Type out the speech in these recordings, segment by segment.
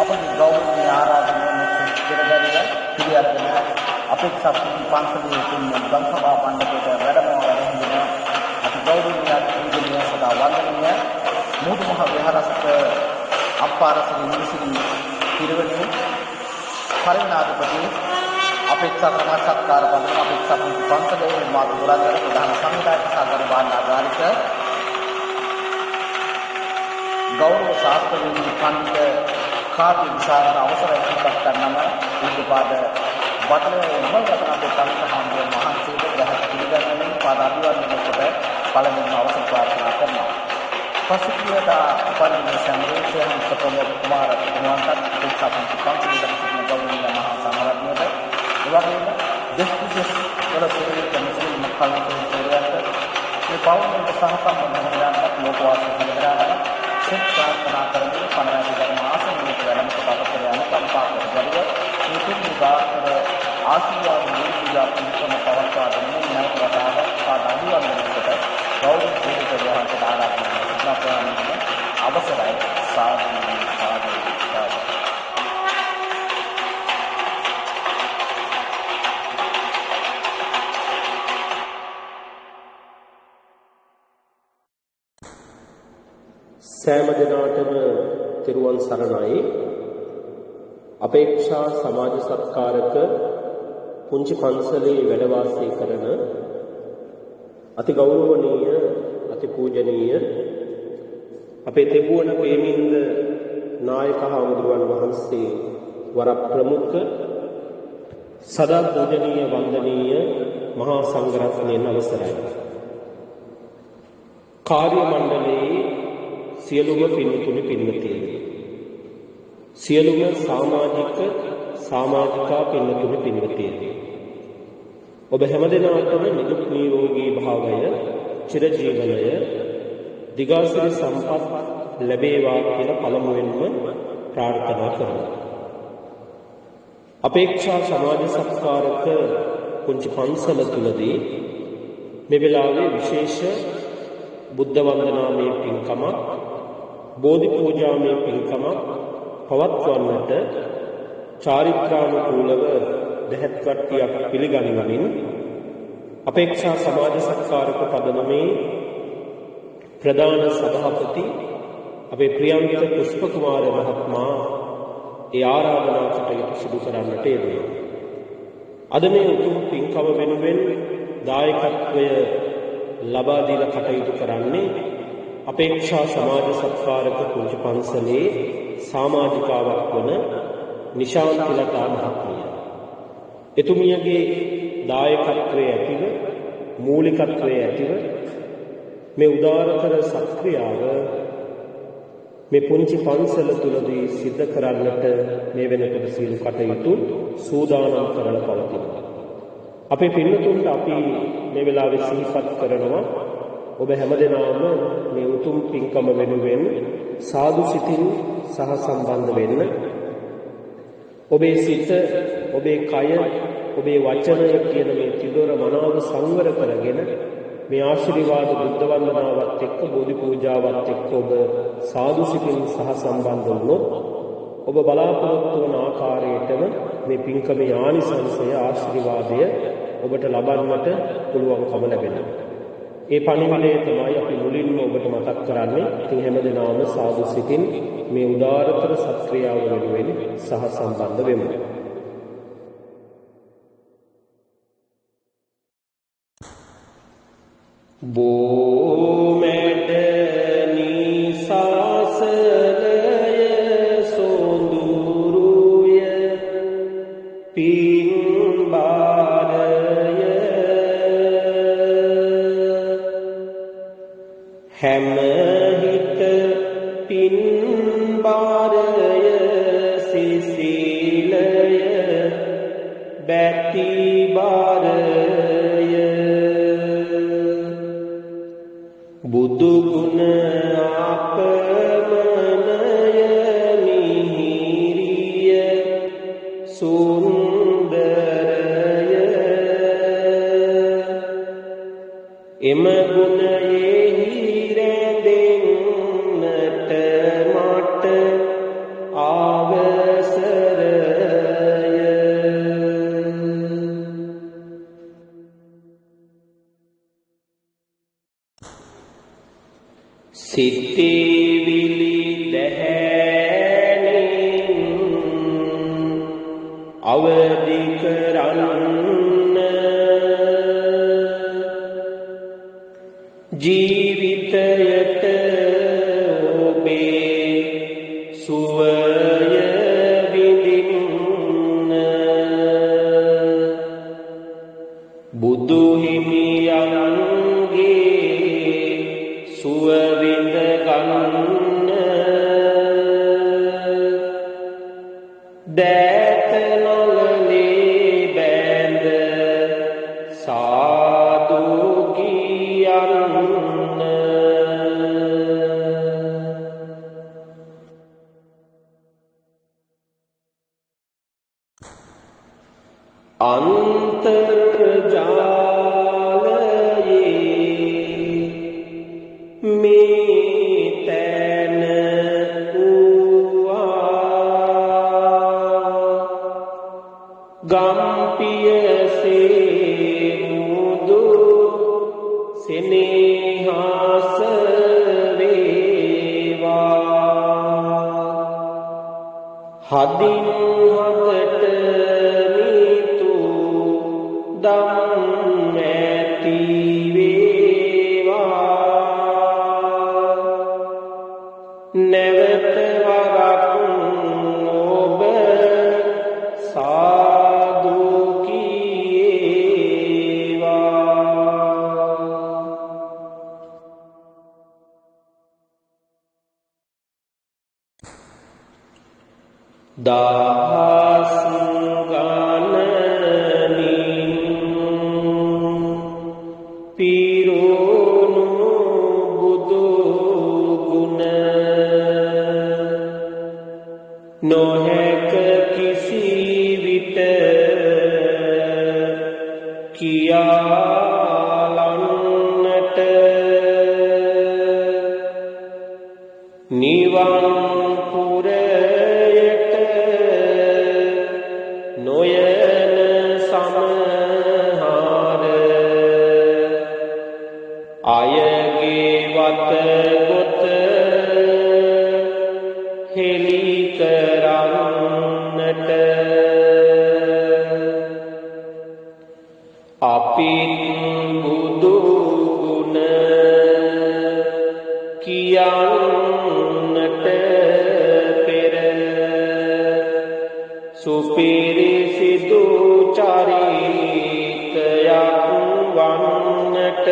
අපගේ ගෞරවනීය ආරාධනාවෙන් පෙරදැරිව පිළිඅරගෙන අපේක්ෂා පන්සලේ තුන්වෙනි ගම්සභා මණ්ඩපයට වැඩමවන අති ගෞරවනීය පූජනීය සදා වන්දනීය මුදුමහ විහාරස්ථ අප්පාරසී නිසිරි පිරිවෙනේ පරිණාධිපති අපේක්ෂා සමාජ සත්කාර පදනම අපේක්ෂා පන්සලේ මාතු ගුණාධර ප්‍රධාන සංවිධායක සාගර බාණ්ඩාගාරික ගෞරව ශාස්ත්‍රවේදී පඬිතුක කාර්ය විශාරද අවසරයි සිතක් ගන්නම පූජ්‍යපාද වතලේ මොහොතකට අපේ පරිසහාමුදුරුවෝ මහන්සියට ග්‍රහක පිළිගැනීමෙන් පාද අභිවන්දනය කොට පළමුවෙන් අවසර ප්‍රාර්ථනා කරනවා. පසුගියද උපන්දින සම්රේෂයන් ප්‍රමුඛ කුමාර කුමාරට අපේක්ෂා පන්සලේ සිටින ගෞරවනීය මහා සංඝරත්නයට එවැගේම දෙස් විදේශ වල සේවක මුස්ලිම් මුඛාලතුන්ට මේ පෞද්ගලික සහසම්බන්ධ වෙනදාට ලෝකවාසී කරගන්න සෙත් ප්‍රාර්ථනා කරමින් පණරාජ ධර්ම ආසනයට වැඩම කොට යන කම්පාවකට ගරුව මේ තුන් විභාගවල ආශිර්වාද දීලා පිළිතුරු පවත්වා දෙන්නේ නැවත වතාවක් පාද අභිවන්දනයකට ගෞරව පූජක වහන්සේට ආරාධනා කරනවා. අවසරයි සාදු සාදු සාදු. සෑම දිනාටම තිරුවන් සරණයි. අපේක්ෂා සමාජ සත්කාරක පුංචි පන්සලේ වැඩ වාසය කරන අති ගෞරවනීය අති පූජනීය අපේ තෙබුවන ප්‍රේමින්ද නායක හාමුදුරුවන් වහන්සේ වර ප්‍රමුඛ සදා පූජනීය වන්දනීය මහා සංඝරත්නයන් අවසරයි. කාර්ය මණ්ඩලයේ සියලුම පින්තුනි පින්වතියනි, සියලුම සමාජිකා පින්තුනි පින්වතියනි, ඔබ හැමදෙනාටම නිදුක් නිරෝගී භාවය, චිරජීවනය, දිගාසිරි සම්පත් ලැබේවා කියලා පළමුවෙන්ම ප්‍රාර්ථනා කරනවා. අපේක්ෂා සමාජ සත්කාරක පුංචි පන්සල තුලදී මේ වෙලාවේ විශේෂ බුද්ධ වන්දනාමය පින්කමක්, බෝධි පූජාමය පින්කමක් පවත්වන්නට චාරිත්‍රානුකූලව දැහැත් කට්ටියක් පිළිගනිමින් අපේක්ෂා සමාජ සත්කාරක පදනමේ ප්‍රධාන සභාපති අපේ ප්‍රියන්ත පුෂ්ප කුමාර මහත්මයා ඒ ආරාධනා කටයුතු සිදු කරන්නට යෙදුණා. අද මේ උතුම් පින්කම වෙනුවෙන් දායකත්වය ලබා දීලා කටයුතු කරන්නේ අපේක්ෂා සමාජ සත්කාරක පුංචි පන්සලේ සමාජිකාවක් වන නිශාන්තිලතා මහත්මිය. එතුමියගේ දායකත්වයේ ඇතිව, මූලිකත්වයේ ඇතිව මේ උදාරතර සත්ක්‍රියාව මේ පුංචි පන්සල තුලදී සිද්ධ කරන්නට මේ වෙනකොට සීල කටයුතු සූදානම් කරලා පවතිනවා. අපේ පින්තුන්ට අපි මේ වෙලාවේ සිහිපත් කරනවා ඔබ හැමදෙනාම මේ උතුම් පින්කම වෙනුවෙන් සාදු සිතින් සහ සම්බන්ධ වෙන්න. ඔබේ සිත, ඔබේ කය, ඔබේ වචනය කියන මේ තිදොර මනාව සංවර කරගෙන මේ ආශිර්වාද බුද්ධ වන්දනාවත් එක්ක, බෝධි පූජාවත් එක්ක ඔබ සාදු සිතින් සහ සම්බන්ධ වුණොත් ඔබ බලාපොරොත්තු වන ආකාරයටම මේ පින්කමේ ආනිසංසය, ආශිර්වාදය ඔබට ලබන්නට පුළුවන්කම ලැබෙනවා. ඒ පණිවිඩය තමයි අපි මුලින්ම ඔබට මතක් කරන්නේ. ඉතින් හැමදෙනාම සාදු සිතින් මේ උදාරතර සත්ක්‍රියාව වෙනුවෙන් සහ සම්බන්ධ වෙමු. බෝමෙඩ නිසාසලය සොඳුරුය පින්බාරය හැමහිත පින්බාරය සිසිලය බැතිබාරය බුදු ගුණ අපමණය මිහිරිය සුන්දරය එම ගුණයෙහි රැඳෙන්නට මට ආව සිතේවිලි දැහැණින් අවදි කරන්න ජීවිතයට ඔබේ සුවය විඳින්න බුදු හිමියන්ගේ සුව විඳ ගන්න දෑත නොලලේ බැඳ සාදු කියන්න අන්තර්ජාලයේ මේ තැන වූවා ගම්පියසේ මුදු සෙනෙහස වේවා හදින් හදට මිතු දම් ඇති වේවා නැවත වරක් ඔබ සාදු කීවා දහස් ගණනින් පිරුණු බුදු ගුණ නොහැක කිසි විට කියාලන්නට නිවන් පුරයට නොයන සමහර අයගේ වත ගොත හෙළි කරන්නට අපිත් බුදු ගුණ කියන්නට පෙර සුපිරිසිදු චරිතයක් වන්නට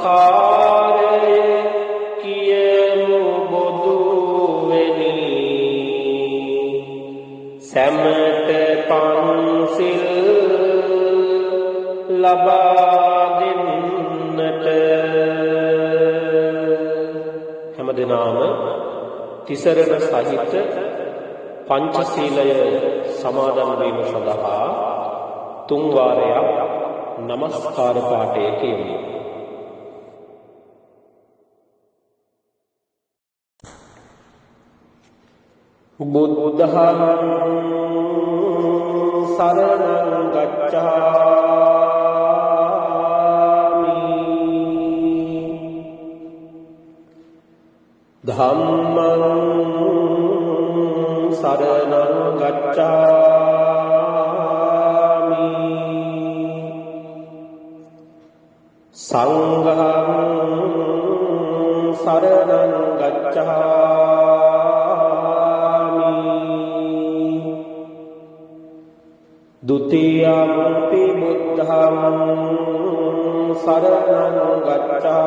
නමස්කාරය කියමු බොදුවෙනි සැමට පන්සිල් ලබා දෙන්නට හැමදෙනාම තිසරණ සහිත පංචශීලය සමාදන් වීම සඳහා තුන් වාරයක් නමස්කාර පාඨය කියමු. බුද්ධං සරණං ගච්ඡාමි ධම්මං සරණං ගච්ඡාමි සංඝං සරණං ගච්ඡාමි ဒုတိယ ම්පි බුද්ධං සරණං ගච්ඡාමි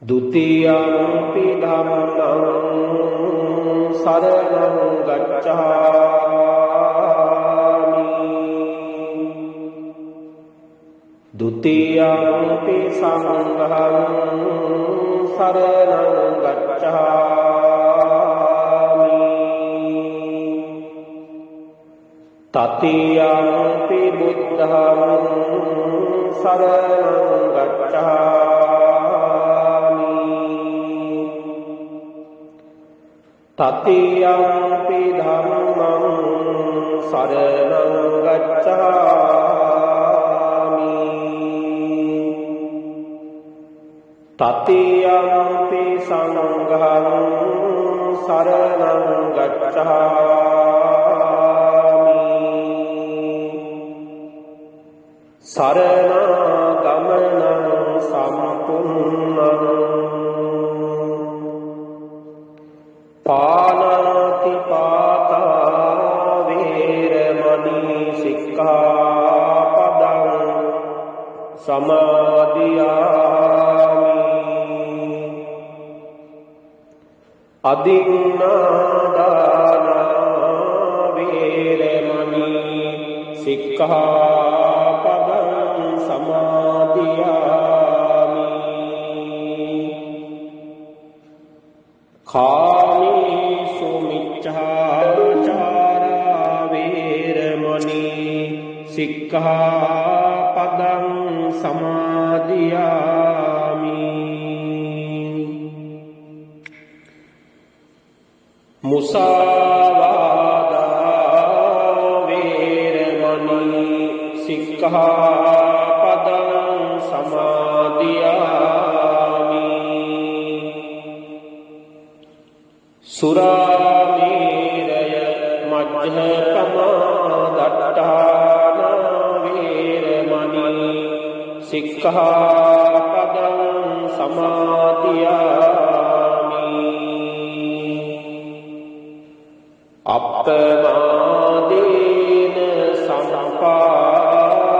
ဒုတိယ ම්පි ධම්මං සරණං ගච්ඡාමි ဒုတိယ ම්පි සංඝං සරණං ගච්ඡාමි තතියම්පි බුද්ධං සරණං ගච්ඡාමි තතියම්පි ධම්මං සරණං ගච්ඡාමි තතියම්පි සංඝං සරණං ගච්ඡාමි සරණාගමනං සම්පුන්නං පානාති පාතා වේරමණී සික්ඛාපදං සමාදියාමි අදින්නාදානා වේරමණී සික්ඛාපදං සමාදියාමි කාමේසු මිච්ඡාචාරා වේරමණී සික්ඛාපදං සමාදියාමි මුසාවාදා වේරමණී සික්ඛාපදං සමාදියාමි සුරාමේරය මජ්ජපමා දට්ඨානා වේරමණී සික්ඛාපදං සමාදියාමි අප්පමාදේන සම්පාදේත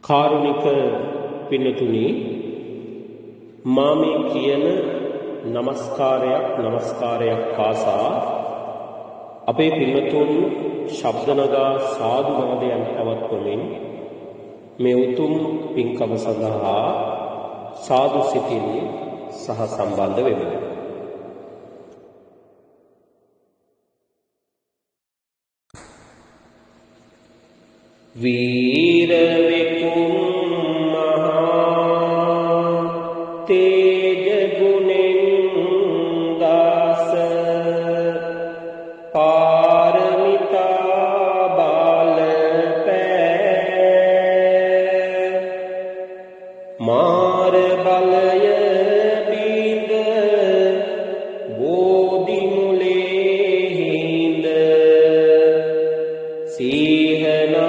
කාරුණික පින්නතුනි මා මේ කියන නමස්කාරයක් පාසා අපේ පින්නතුන් ශබ්ද නගා සාදු නාදයන් පවත්වමින් මේ උතුම් පින්කම සඳහා සාදු සිතින් සහ සම්බන්ධ වෙමු. वीर विपुम महा तेज गुणेंदास पारमिता बाल पै मार बलय बींद बोधि मूले हिंद सिंहना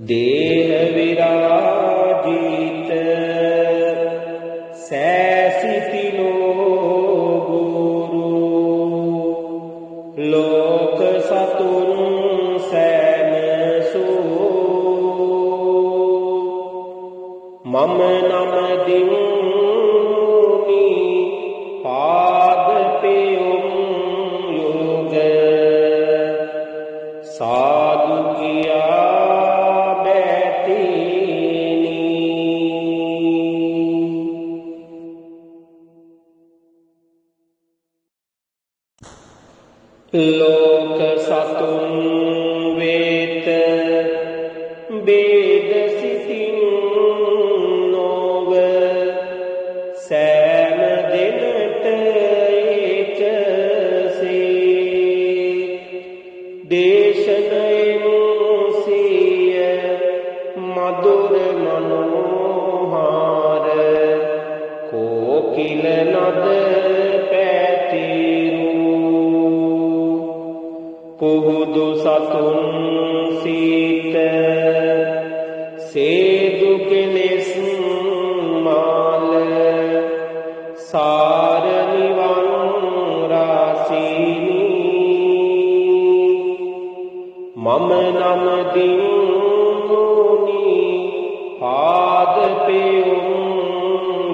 देह विराजित सैसितिलो गुरु लोक सतुन सैन सो मम नम दिमुनि पाद पेयुम योग साधु किया लोक सतुन वेत बेद सितिन नोव सैन दिनट एक से देशन सिय मधुर मनोहार कोकिल नद पुहुदु सतुन सीत सेदु किलिस माल सार निवन रासिनी मम नम दिमुनि पाद पेयुम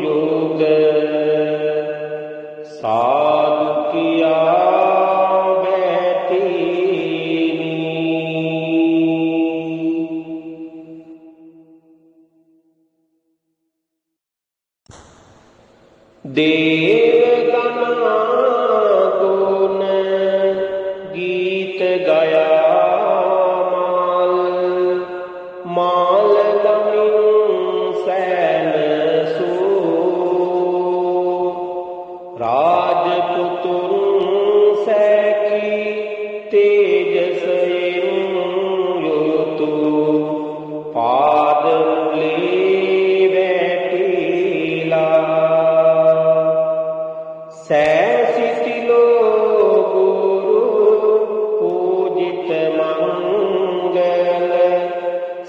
योग साधु किया देवगण गुण गीत गया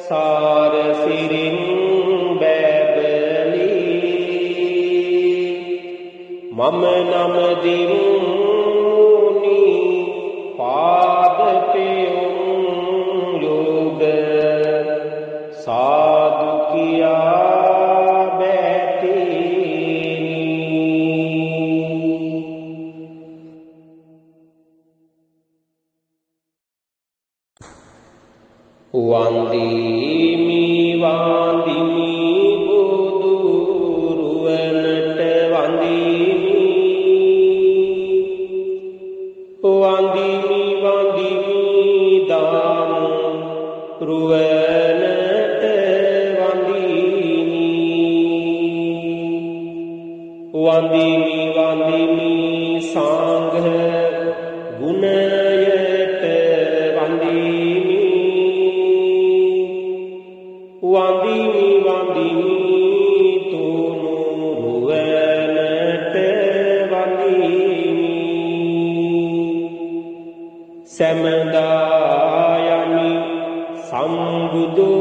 සාර සිරින් බැබලි මම නමදිමුනි පාදපයුම් යෝග සාදු කියා බැතිනි වන්දිමි වන්දිමි බුදු රුවනට වන්දිමි වන්දිමි වන්දිමි දාමු රුවනට වන්දිමි වන්දිමි වන්දිමි සංඝ ගුණයට වන්දිමි වන්දිමි වන්දිමි තුනු රුවනට වන්දිමි සැමදා යමි සම්බුදු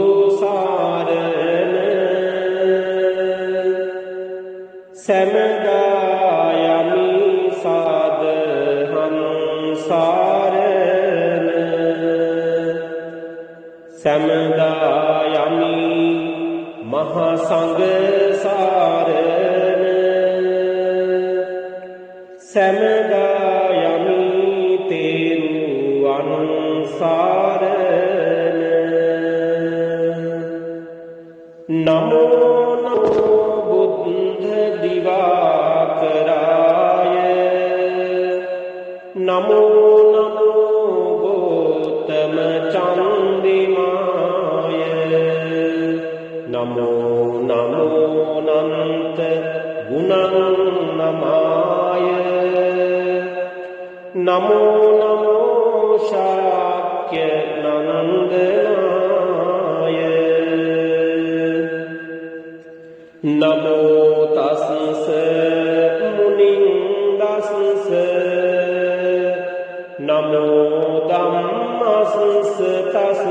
සාරණ සැමදා යමි සාදහම් සාරණ සැමදා යමි මහා සංඝ සාරණ සැමදා යමි තෙරුවන් සාරණ නමෝ නමෝ බුද්ධ දිවාකරාය නමෝ නමෝ ගෝතම චන්දිමාය නමෝ නමෝ නන්ත ගුණං නමාය නමෝ නමෝ ශාක්‍ය නන්දනාය නමෝ තස්ස මුනිං දස්ස නමෝ ධම්මස්ස තස්ස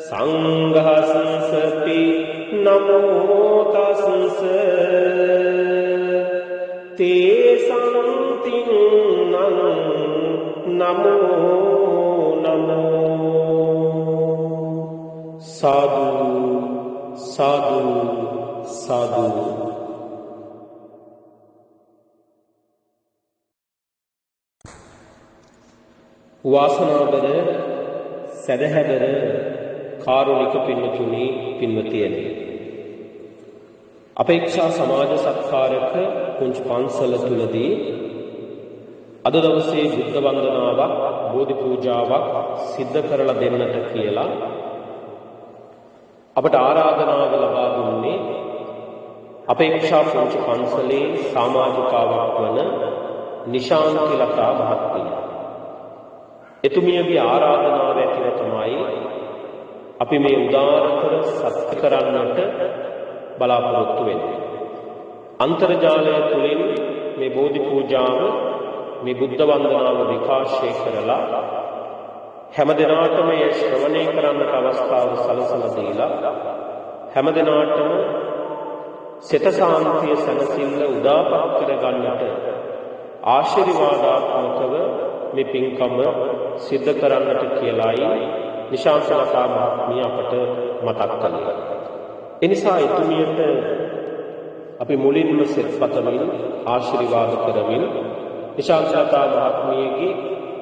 සංඝස්සති නමෝ තස්ස තේසං තින්නං නමෝ නමෝ සාදු සාදු සාදු වාසනාවර සදහැවර කාරුණික පින්වතුනි පින්වතියනි අපේක්ෂා සමාජ සත්කාරක කුංචි පන්සල තුලදී අද දවසේ බුද්ධ වන්දනාවක් බෝධි පූජාවක් සිද්ධ කරලා දෙන්නට කියලා අපට ආරාධනාව ලබා දුන්නේ අපේක්ෂා කුංචි පන්සලේ සමාජිකාවක් වන නිශාන්ති ලතා මහත්මිය. එතුමියගේ ආරාධනාව ඇතිව තමයි අපි මේ උදාරතර සත්‍ය කරන්නට බලාපොරොත්තු වෙන්නේ. අන්තර්ජාලය තුළින් මේ බෝධි පූජාව මේ බුද්ධ වන්දනාව විකාශය කරලා හැම දිනාටම ඒ ශ්‍රවණය කරන්නට අවස්ථාව සලසලා දීලා හැම දිනාටම සිත සාන්තිය සැනසෙල්ල උදාපත් කර ගන්නට ආශිර්වාදාත්මකව මේ පින්කම සිද්ධ කරන්නට කියලායි නිශාන්ත ලතා මහත්මිය අපට මතක් කළේ. එනිසා එතුමියට අපි මුලින්ම සෙත් පතමින් ආශිර්වාද කරමින් නිශාන්ත ලතා මහත්මියගේ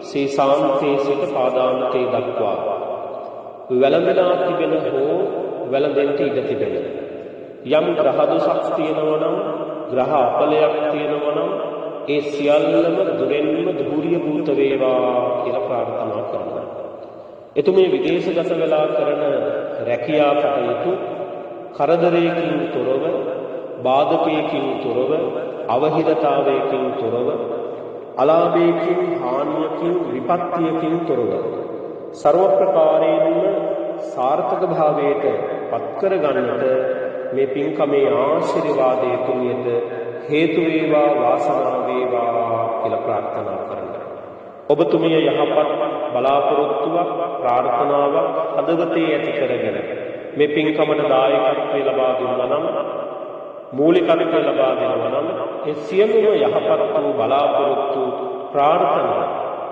සේ සාන්තේ සිට පාදාන්තේ දක්වා වැළඳලා තිබෙන හෝ වැළඳෙන්න ඉඩ තිබෙන යම් ග්‍රහ දෝෂක් තියෙනවා නම් ග්‍රහ අපලයක් තියෙනවා නම් ඒ සියල්ලම දුරෙන්ම ධූරිය භූත වේවා කියලා ප්‍රාර්ථනා කරනවා. එතුමේ විදේශගත වෙලා කරන රැකියා කටයුතු කරදරයකින් තොරව, බාධකයකින් තොරව, අවහිරතාවයකින් තොරව, අලාභයකින්, හානියකින්, විපත්තියකින් තොරව ਸਰව ප්‍රකාරයෙන්ම සාර්ථක භාවයට පත් කර ගන්නට මේ පින්කමේ ආශිර්වාදයේ තුලියට හේතු වේවා වාසනාව වේවා කියලා ප්‍රාර්ථනා කරනවා. ඔබතුමිය යහපත් බලාපොරොත්තුවක් ප්‍රාර්ථනාවක් හදවතේ ඇති කරගෙන මේ පින්කමට දායකත්වය ලබා දුන්නා නම් මූලිකත්වය ලබා දෙනවා නම් ඒ සියලුම යහපත් වූ බලාපොරොත්තු ප්‍රාර්ථනා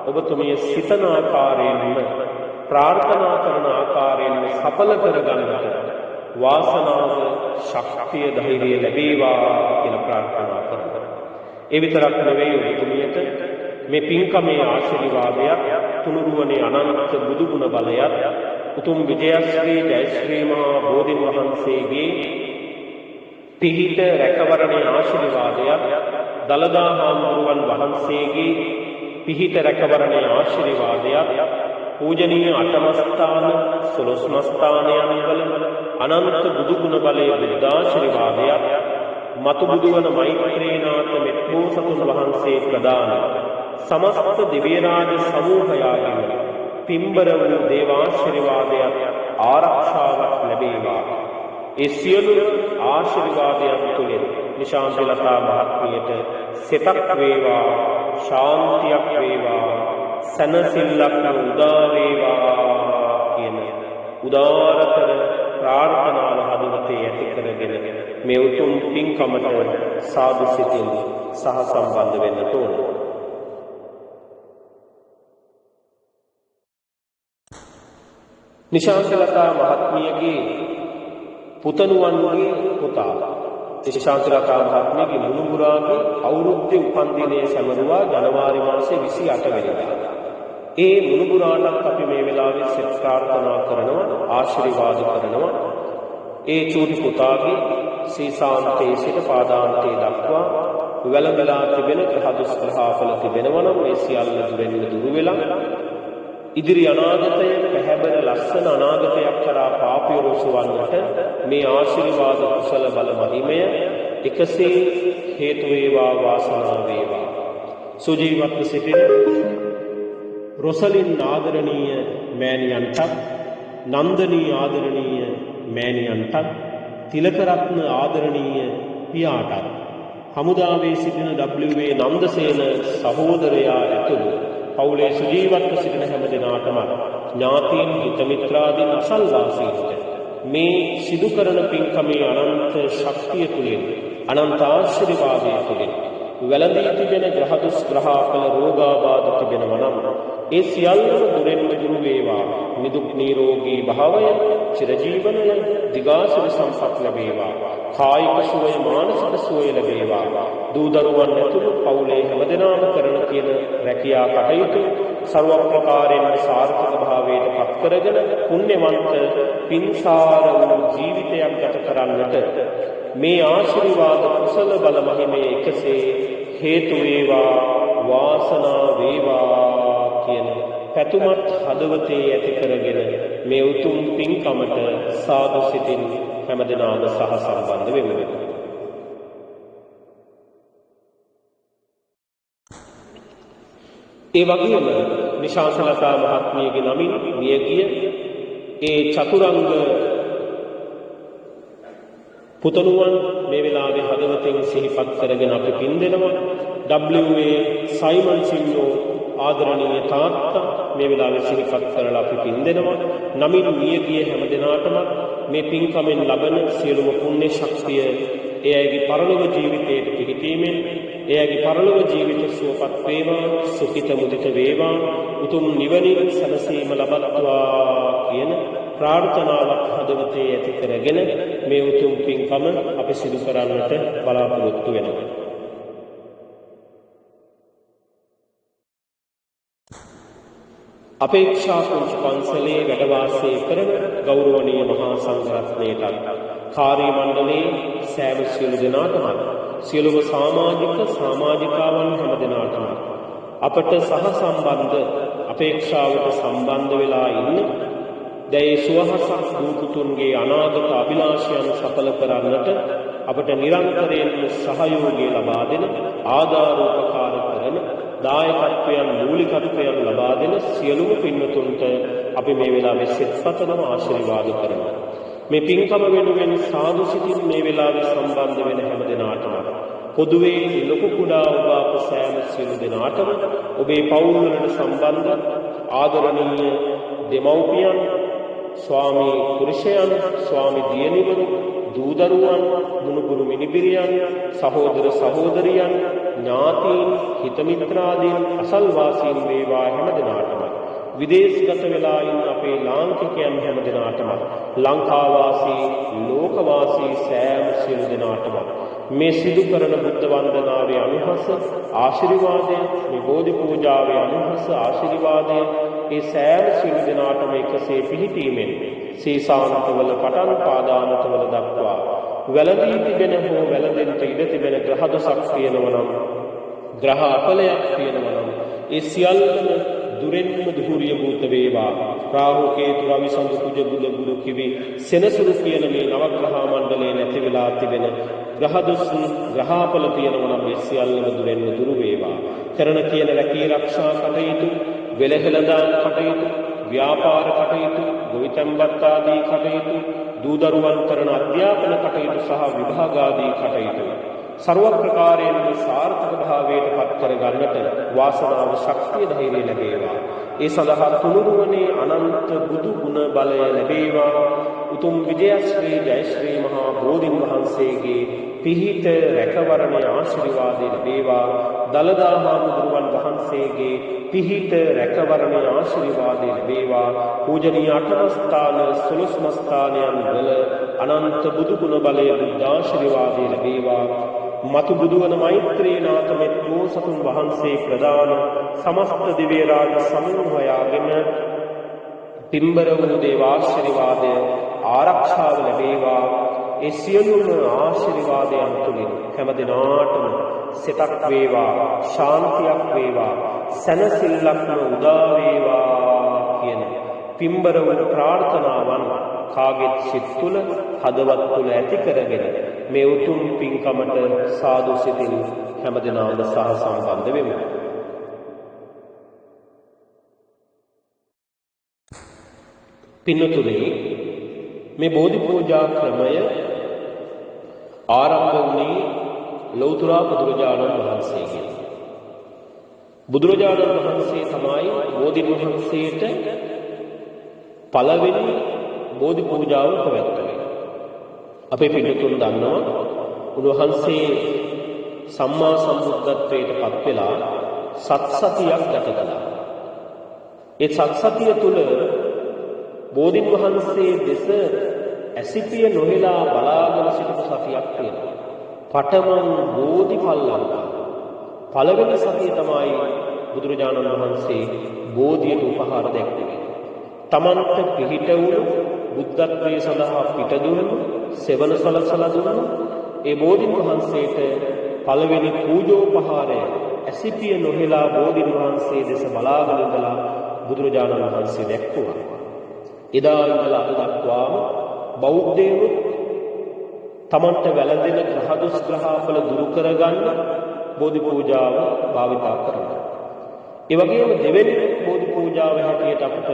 ඔබතුමිය සිතන ආකාරයෙන්ම ප්‍රාර්ථනා කරන ආකාරයෙන්ම සඵල කරගන්නට වාසනාව ශක්තිය ධෛර්යය ලැබේවා කියලා ප්‍රාර්ථනා කරනවා. ඒ විතරක් නෙවෙයි ඔබතුමියට මේ පින්කමේ ආශිර්වාදයක් තුනුරුවනේ අනන්ත බුදු ගුණ බලයක් උතුම් විජයශ්‍රී ජයශ්‍රී මහා බෝධින් වහන්සේගේ පිහිට රැකවරණේ ආශිර්වාදයක් දලදා හාමුදුරුවන් වහන්සේගේ පිහිට රැකවරණේ ආශිර්වාදයක් පූජනීය අටමස්ථාන සොළොස්මස්ථානයන් වල අනන්ත බුදු ගුණ බලයේ බුද්ධාශිර්වාදයක් මතු බුදුවන මෛත්‍රීනාථ මෙත්බෝසතුන් වහන්සේ ප්‍රදාන සමස්ත දිව්‍ය රාජ සමූහයාගෙන් පින්බර වූ දේවාශිර්වාදයක් ආරක්ෂාවක් ලැබේවා. ඒ සියලු ආශිර්වාදයන් තුළින් නිශාන්තිලතා මහත්මියට සිතක් වේවා, ශාන්තියක් වේවා, සනසිල්ලක් උදා වේවා කියන උදාරතර ප්‍රාර්ථනාව හදවතේ ඇති කරගෙන මේ උතුම් පින්කමට සාදු සිතින් සහ සම්බන්ධ වෙන්න ඕන. නිශාන්තිලතා මහත්මියගේ පුතණුවන්ගේ පුතා නිශාන්තිලතා මහත්මියගේ මුණුබුරාගේ අවුරුද්දේ උපන්දිනය සැමරුවා ජනවාරි මාසේ 28 වෙනිදා. ඒ මුණුබුරාටත් අපි මේ වෙලාවේ සෙත් ප්‍රාර්ථනා කරනවා, ආශිර්වාද කරනවා. ඒ චූටි පුතාගේ සීසාන්තයේ සිට පාදාන්තයේ දක්වා වැළඳලා තිබෙන ග්‍රහදුස් ග්‍රහාඵල තිබෙනවා නම් මේ සියල්ල දුරෙන් දුරු වෙලා ඉදිරි අනාගතය පැහැබර ලස්සන අනාගතයක් කරා පාපිය රොසවන්නට මේ ආශිර්වාද කුසල බල මහිමය එකසේ හේතු වේවා, වාසනාව වේවා. සුජීවත්ව සිටින රොසලින් ආදරණීය මෑණියන්ට, නන්දනී ආදරණීය මෑණියන්ට, තිලකරත්න ආදරණීය පියාට, හමුදාවේ සිටින W.A. නන්දසේන සහෝදරයා ඇතුළු පවුලේ සුජීවත්ව සිටින හැම දෙනාටම ඥාතීන් හිත මිත්‍රාදීන් අසල්වාසීන්ට මේ සිදු කරන පින්කමේ අනන්ත ශක්තිය තුලින් අනන්ත ආශිර්වාදය තුලින් වැළඳී තිබෙන ග්‍රහදුස් ග්‍රහාඵල රෝගාබාධ තිබෙනවා නම් ඒ සියල්ලම දුරෙන් දුරු වේවා. නිදුක් නිරෝගී භාවය, චිරජීවනය, දිගාසිරි සම්පත් ලැබේවා. කායික සුවය, මානසික සුවය ලැබේවා. දූ දරුවන් ඇතුළු පවුලේ හැමදෙනාම කරන කියන රැකියා කටයුතු ਸਰව ප්‍රකාරයෙන්ම සාර්ථක භාවයට පත් කරගෙන පුණ්‍යවන්ත පින්සාර වූ ජීවිතයක් ගත කරන්නට මේ ආශිර්වාද කුසල බල මහිමේ එකසේ හේතු වේවා, වාසනාව වේවා කියන පැතුමත් හදවතේ ඇති කරගෙන මේ උතුම් පින්කමට සාදු සිතින් හැමදෙනාම සහ සම්බන්ධ වෙමු. ඒ වගේම නිශාන්තිලතා මහත්මියගේ නමින් මියගිය ඒ චතුරංග පුතණුවන් මේ වෙලාවේ හදවතින් සිහිපත් කරගෙන අපි පින් දෙනවා. W.A. සයිමන් සිංහෝ ආදරණීය තාත්තා මේ වෙලාවේ සිහිපත් කරලා අපි පින් දෙනවා. නමින් මියගිය හැම දෙනාටම මේ පින්කමෙන් ලබන සියලුම පුණ්‍ය ශක්තිය ඒ අයගේ පරලොව ජීවිතයට පිහිටීමෙන් ඒ අයගේ පරලොව ජීවිත සුවපත් වේවා, සුඛිත මුදිත වේවා, උතුම් නිවනින් සැනසීම ලබත්වා කියන ප්‍රාර්ථනාවක් හදවතේ ඇති කරගෙන මේ උතුම් පින්කම අපි සිදු කරන්නට බලාපොරොත්තු වෙනවා. අපේක්ෂා කුංච පන්සලේ වැඩ වාසය කරන ගෞරවනීය මහා සංඝරත්නයට, කාර්ය මණ්ඩලයේ සෑම සියලු දෙනාටම, සියලුම සමාජිකාවන් හැම දෙනාටම අපට සහ සම්බන්ධ අපේක්ෂාවට සම්බන්ධ වෙලා ඉන්න දැයි සුවහසක් දූ පුතුන්ගේ අනාගත අභිලාෂයන් සඵල කරන්නට අපට නිරන්තරයෙන් සහයෝගය ලබා දෙන, ආධාරෝපකාර කරන, දායකත්වයන් මූලිකත්වයන් ලබා දෙන සියලුම පින්වතුන්ට අපි මේ වෙලාවේ සෙත්පතනම ආශිර්වාද කරනවා. මේ පින්කම වෙනුවෙන් සාදු සිතින් මේ වෙලාවේ සම්බන්ධ වෙන හැම දෙනාටම පොදුවේ ලොකු කුඩා ඔබ අප සෑම සියලු දෙනාටම ඔබේ පවුල් වලට සම්බන්ධ ආදරණීය දෙමව්පියන්, ස්වාමී පුරුෂයන්, ස්වාමී දියණිවරු, දූ දරුවන්, මුණුබුරු මිනිබිරියන්, සහෝදර සහෝදරියන්, ඥාතීන්, හිතමිත්‍රාදීන්, අසල්වාසීන් වේවා හැම දිනාටම. විදේශගත වෙලා ඉන්න අපේ ලාංකිකයන් හැම දිනාටම, ලංකාවාසී, ලෝකවාසී සෑම සියලු දිනාටම මේ සිදු කරන බුද්ධ වන්දනාවේ අනුහස ආශිර්වාදය, මේ බෝධි පූජාවේ අනුහස ආශිර්වාදය ඒ සෑම සියලු දිනාටම එකසේ පිහිටීමෙන් සීසානතවල පටන් පාදානතවල දක්වා වැළඳී තිබෙන හෝ වැළඳෙන්න ඉඩ තිබෙන ග්‍රහ දොසක් තියෙනවා නම්, ග්‍රහ අපලයක් තියෙනවා නම් ඒ සියල්ලම දුරෙන්ම දුහුරිය භූත වේවා. රාහු කේතු රවි සඳු කුජ බුද ගුරු කිවි සෙනසුරු කියන මේ නවග්‍රහ මණ්ඩලයේ නැති වෙලා තිබෙන ග්‍රහ දොස් ග්‍රහාපල තියෙනවා නම් ඒ සියල්ලම දුරෙන්ම දුරු වේවා. කරන කියන රැකී ආරක්ෂා කටයුතු, වෙලහෙළදාම් කටයුතු, ව්‍යාපාර කටයුතු, ගොවිතැන්පත් ආදී කටයුතු, දූ දරුවන් කරන අධ්‍යාපන කටයුතු සහ විභාග ආදී කටයුතු सर्व प्रकारेण सार्थक भावेට පත් කර ගන්නට වාසනාව ශක්තිය ධෛර්යය ලැබේවා. ඒ සඳහා තුනුරුවනේ අනන්ත බුදු ගුණ බලය ලැබේවා. උතුම් විජයශ්‍රී ජයශ්‍රී මහා බෝධින් වහන්සේගේ පිහිට රැකවරණේ ආශිර්වාදය ලැබේවා. දලදා හාමුදුරුවන් වහන්සේගේ පිහිට රැකවරණේ ආශිර්වාදය ලැබේවා. පූජනීය අටමස්ථාන 12 මස්ථානයන් වල අනන්ත බුදු ගුණ බලය බුද්ධාශිර්වාදය ලැබේවා. මතු බුදුවන මෛත්‍රී නාථ මෙත්වෝ සතුන් වහන්සේ ප්‍රදාන සමස්ත දිව්‍ය රාජ සමූහයාගෙන පින්බර වූ දේවාශිර්වාදය ආරක්ෂාව ලැබේවා. ඒ සියලුම ආශිර්වාදයන් තුලින් හැම දිනාටම සිතක් වේවා, ශාන්තියක් වේවා, සැනසෙල්ලක්ම උදා වේවා කියන පින්බර වූ ප්‍රාර්ථනාවන් කාගෙත් සිත් තුළ හදවත් තුළ ඇති කරගෙන මේ උතුම් පින්කමට සාදු සිතින් හැමදෙනාම සහ සම්බන්ධ වෙමු. පින්නතුනේ මේ බෝධි පූජා ක්‍රමය ආරම්භ වුණේ ලෞතර බුදුරජාණන් වහන්සේගෙන්. බුදුරජාණන් වහන්සේ තමයි බෝධින් වහන්සේට පළවෙනි බෝධි පූජාව පැවැත්වුවේ. අපේ පිටුතුන් දන්නවා උන්වහන්සේ සම්මා සම්බුද්ධත්වයට පත් වෙලා සත්සතියක් ගත කළා. ඒ සත්සතිය තුල බෝධින් වහන්සේ දෙස ඇසිපිය නොහෙලා බලාගෙන සිටපු සතියක් තියෙනවා. පඨමං බෝධිපල්ලංක. පළවෙනි සතිය තමයි බුදුරජාණන් වහන්සේ බෝධියට උපහාර දැක්වේ. තමන්ට පිහිට වුණු බුද්ධත්වයේ සඳහා පිට දුන්නු සෙවන සලසලා දුන්නු ඒ බෝධින් වහන්සේට පළවෙනි පූජෝපහාරය ඇසිපිය නොහෙලා බෝධින් වහන්සේ දෙස බලාගෙන ඉඳලා බුදුරජාණන් වහන්සේ දැක්වුවා. එදා ඉඳලා අද දක්වාම බෞද්ධයෝ තමන්ට වැළඳෙන ග්‍රහ දුෂ්ග්‍රහාපල දුරු කරගන්න බෝධි පූජාව භාවිතා කරනවා. ඒ වගේම දෙවෙනි බෝධි පූජාව හැටියට අපට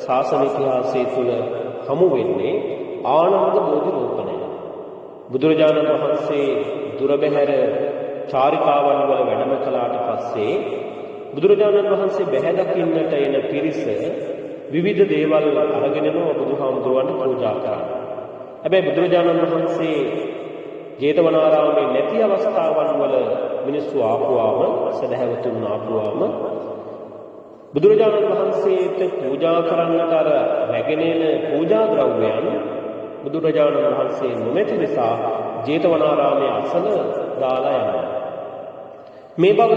ශාසන ඉතිහාසයේ තුල හමු වෙන්නේ ආනන්ද බෝධි රෝපණය. බුදුරජාණන් වහන්සේ දුර බැහැර චාරිකාවන් වල වැඩම කළාට පස්සේ බුදුරජාණන් වහන්සේ බැහැ දකින්නට එන පිරිස විවිධ දේවල් අරගෙන යනවා බුදුහාමුදුරුවන්ට පූජා කරන්න. හැබැයි බුදුරජාණන් වහන්සේ ජේතවනාරාමේ නැති අවස්ථාවන් වල මිනිස්සු ආපුවාම සදහැවතුන් ආපුවාම බුදුරජාණන් වහන්සේට පූජා කරන්නට අර රැගෙන එන පූජා ද්‍රව්‍යයන් බුදුරජාණන් වහන්සේ නොමැති නිසා ජේතවනාරාමයේ අසල දාලා යනවා. මේ බව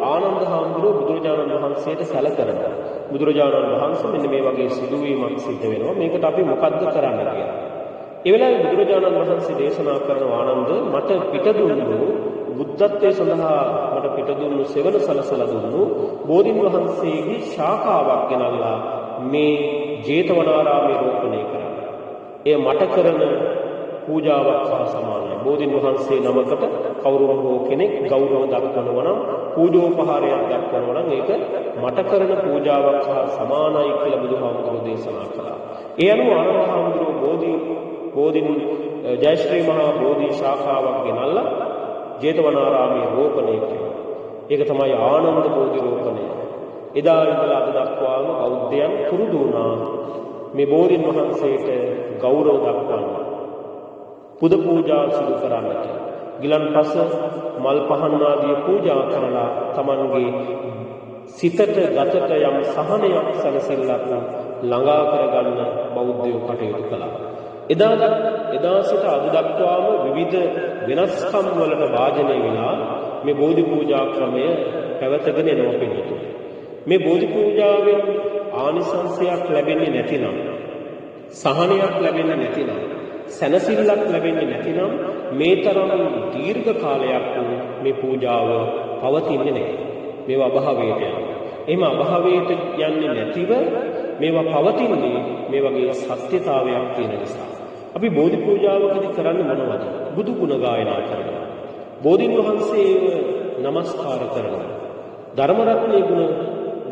ආනන්ද හාමුදුරුවෝ බුදුරජාණන් වහන්සේට සැලකනවා. බුදුරජාණන් වහන්සේ මෙන්න මේ වගේ සිදුවීමක් සිද්ධ වෙනවා. මේකට අපි මොකද්ද කරන්න කියලා. ඒ වෙලාවේ බුදුරජාණන් වහන්සේ දේශනා කරන ආනන්ද මට පිට දුන්නු බුද්ධත්වයේ සඳහා මට පිට දුන්නු සෙවන සලසලා දුන්නු බෝධින් වහන්සේගේ ශාඛාවක් ගෙනල්ලා මේ ජේතවනාරාමයේ රෝපණය කරා. එය මට කරන පූජාවක් හා සමානයි. බෝධින් වහන්සේ නමකට කවුරුන් හෝ කෙනෙක් ගෞරව දක්වනවා නම් පූජෝපහාරයක් දක්වනවා නම් ඒක මට කරන පූජාවක් හා සමානයි කියලා බුදුහාමුදුරුවෝ දේශනා කළා. ඒ අනුව ආනන්ද හාමුදුරුවෝ බෝධින් ජයශ්‍රී මහා බෝධි ශාඛාවක් ගෙනල්ලා ජේතවනාරාමයේ රෝපණය කළා. ඒක තමයි ආනන්ද බෝධි රෝපණය. එදා ඉඳලා අද දක්වාම බෞද්ධයන් පුරුදු වුණා මේ බෝධීන් වහන්සේට ගෞරව දක්වන්න, පුද පූජා සිදු කරන්නට, ගිලන්පස මල් පහන් ආදී පූජා කරලා තමන්ගේ සිතට ගතට යම් සහනයක් සැලසෙල්ලක් ළඟා කරගන්න බෞද්ධයෝ කටයුතු කළා. එදා සිට අද දක්වාම විවිධ වෙනස්කම් වලට වාජනය වෙලා මේ බෝධි පූජා ක්‍රමය පැවතගෙන එනවා පිළිතුරු. මේ බෝධි පූජාවෙන් ආනිසංසයක් ලැබෙන්නේ නැතිනම්, සහනයක් ලැබෙන්නේ නැතිනම්, සැනසෙල්ලක් ලැබෙන්නේ නැතිනම් මේ තරම් දීර්ඝ කාලයක් මේ පූජාව පවතින්නේ නැහැ. මේවා අභාවයට යනවා. එහෙම අභාවයට යන්නේ නැතිව මේවා පවතින්නේ මේ වගේ සත්‍යතාවයක් තියෙන නිසා. අපි බෝධි පූජාවකදී කරන්නේ මොනවද? බුදු ගුණ ගායනා කරනවා. බෝධීන් වහන්සේව නමස්කාර කරනවා. ධර්ම රත්නයේ ගුණ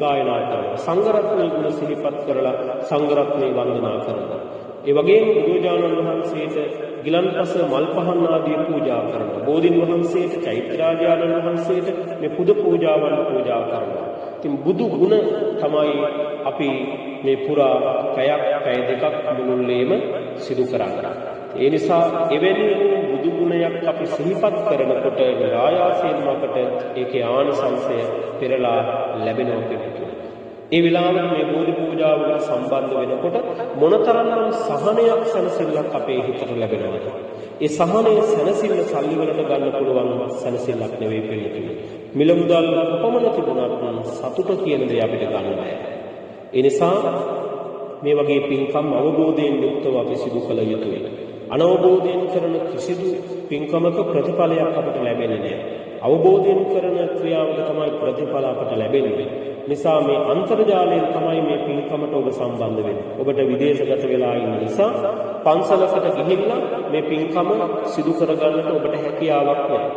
ගායනා කරනවා. සංඝ රත්නයේ ගුණ සිහිපත් කරලා සංඝ රත්නයේ වන්දනා කරනවා. ඒ වගේම බුදුරජාණන් වහන්සේට ගිලන්පස මල් පහන් ආදී පූජා කරනවා. බෝධීන් වහන්සේට චෛත්‍යරාජාණන් වහන්සේට මේ පුද පූජාවන් පූජා කරනවා. ඉතින් බුදු ගුණ තමයි අපි මේ පුරා පැය දෙකක් මුළුල්ලේම සිදු කරන්නේ. ඒ නිසා එවැනි බුදු ගුණයක් අපි සිහිපත් කරනකොට ආයාසයෙන්ම අපට ඒකේ ආනිසංසය පෙරලා ලැබෙනවා පිළිතුරු. ඒ විලාමයේ මේ බෝධි පූජාවකට සම්බන්ධ වෙනකොට මොනතරම්නම් සහනයක් සැනසෙල්ලක් අපේ හිතට ලැබෙනවද? ඒ සහනය සැනසෙල්ල සල්ලි වලට ගන්න පුළුවන් සැනසෙල්ලක් නෙවෙයි පිළිතුරු. මිල මුදල් කොපමණ තිබුණත් සතුට කියන දේ අපිට ගන්න බෑ. ඒ නිසා මේ වගේ පින්කම් අවබෝධයෙන් යුක්තව අපි සිදු කළ යුතුයි. අනවබෝධයෙන් කරන කිසිදු පින්කමක ප්‍රතිඵලයක් අපට ලැබෙන්නේ නැහැ. අවබෝධයෙන් කරන ක්‍රියාවක තමයි ප්‍රතිඵල අපට ලැබෙන්නේ. නිසා මේ අන්තර්ජාලයෙන් තමයි මේ පින්කමට ඔබ සම්බන්ධ වෙන්නේ. ඔබට විදේශගත වෙලා ඉන්න නිසා පන්සලකට ගිහිල්ලා මේ පින්කම සිදු කරගන්නට ඔබට හැකියාවක් නැහැ.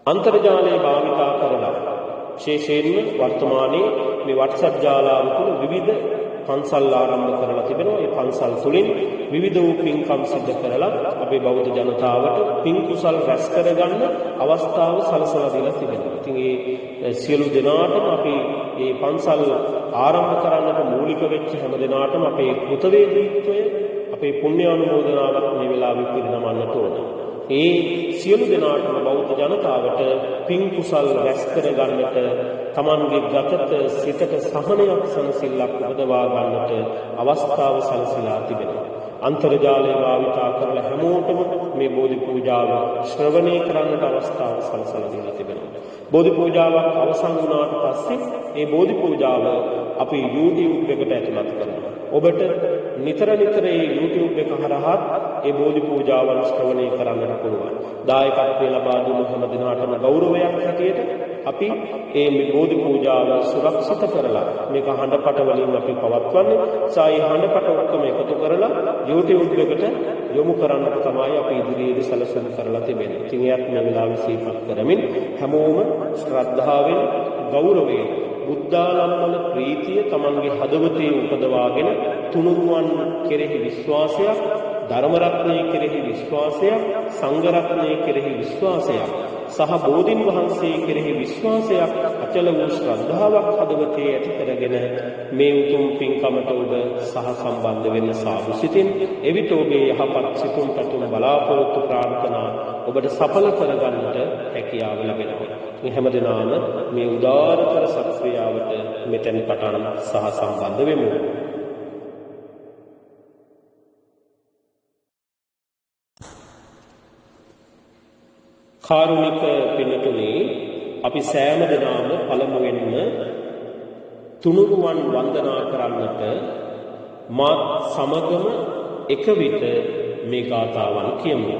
අන්තර්ජාලය භාවිතා කරලා විශේෂයෙන්ම වර්තමානයේ මේ WhatsApp ජාලාව තුළ විවිධ පන්සල් ආරම්භ කරලා තිබෙනවා. ඒ පන්සල් තුලින් විවිධ වූ පින්කම් සිදු කරලා අපේ බෞද්ධ ජනතාවට පින් කුසල් රැස් කරගන්න අවස්ථාව සලසලා දීලා තිබෙනවා. ඉතින් මේ සියලු දෙනාටම අපි මේ පන්සල් ආරම්භ කරන්නට මූලික වෙච්ච හැම දෙනාටම අපේ කෘතවේදීත්වය, අපේ පුණ්‍ය අනුමෝදනාවක් මේ වෙලාවෙ පිරිනමන්නට ඕන. ඒ සියලු දෙනාටම බෞද්ධ ජනතාවට පින් කුසල් රැස් කරගන්නට, තමන්ගේ ගතට සිතට සහනයක් සනසිල්ලක් උපදවා ගන්නට අවස්ථාව සැලසීලා තිබෙනවා. අන්තර්ජාලය භාවිතා කරලා හැමෝටම මේ බෝධි පූජාව ශ්‍රවණය කරන්නට අවස්ථාව සැලසලා දීලා තිබෙනවා. බෝධි පූජාවක් අවසන් වුණාට පස්සේ මේ බෝධි පූජාව අපි YouTube එකට ඇතුළත් කරනවා. ඔබට නිතර මේ YouTube එක හරහා මේ බෝධි පූජාවන් ශ්‍රවණය කරන්නට පුළුවන්. දායකත්වය ලබා දුන්න හැම දිනකටම ගෞරවයක් හැටියට අපි මේ බෝධි පූජාව සුරක්ෂිත කරලා මේක හඬපට වලින් අපි පවත්වන්නේ. සායි හඬපට ඔක්කොම එකතු කරලා YouTube එකට යොමු කරන්නට තමයි අපි ඉදිරියේදී සැලසුම් කරලා තිබෙන්නේ. ඉතින් එයත් මේ වෙලාවේ සිහිපත් කරමින් හැමෝම ශ්‍රද්ධාවෙන්, ගෞරවයෙන් බුද්ධාලම්බන ප්‍රීතිය තමන්ගේ හදවතේ උපදවාගෙන තුනුරුවන් කෙරෙහි විශ්වාසයක්, ධර්ම රත්නයේ කෙරෙහි විශ්වාසයක්, සංඝ රත්නයේ කෙරෙහි විශ්වාසයක් සහ බෝධීන් වහන්සේ කෙරෙහි විශ්වාසයක්, අචල වූ ශ්‍රද්ධාවක් හදවතේ ඇති කරගෙන මේ උතුම් පින්කමට ඔබ සහ සම්බන්ධ වෙන්න සාදු සිතින් එවිට ඔබේ යහපත් සිතුම් පැතුම් බලාපොරොත්තු ප්‍රාර්ථනා ඔබට සඵල කරගන්නට හැකියාව ලැබෙනවා. මේ හැමදෙනාම මේ උදාාරතර සත්ක්‍රියාවට මෙතෙන් පටන් සහ සම්බන්ධ වෙමු. කාරුණික පින්තුනි, අපි සෑම දිනම පළමුවෙන්ම තුනුරුවන් වන්දනා කරන්නට මාත් සමගම එක විට මේ ගාථාවන් කියමු.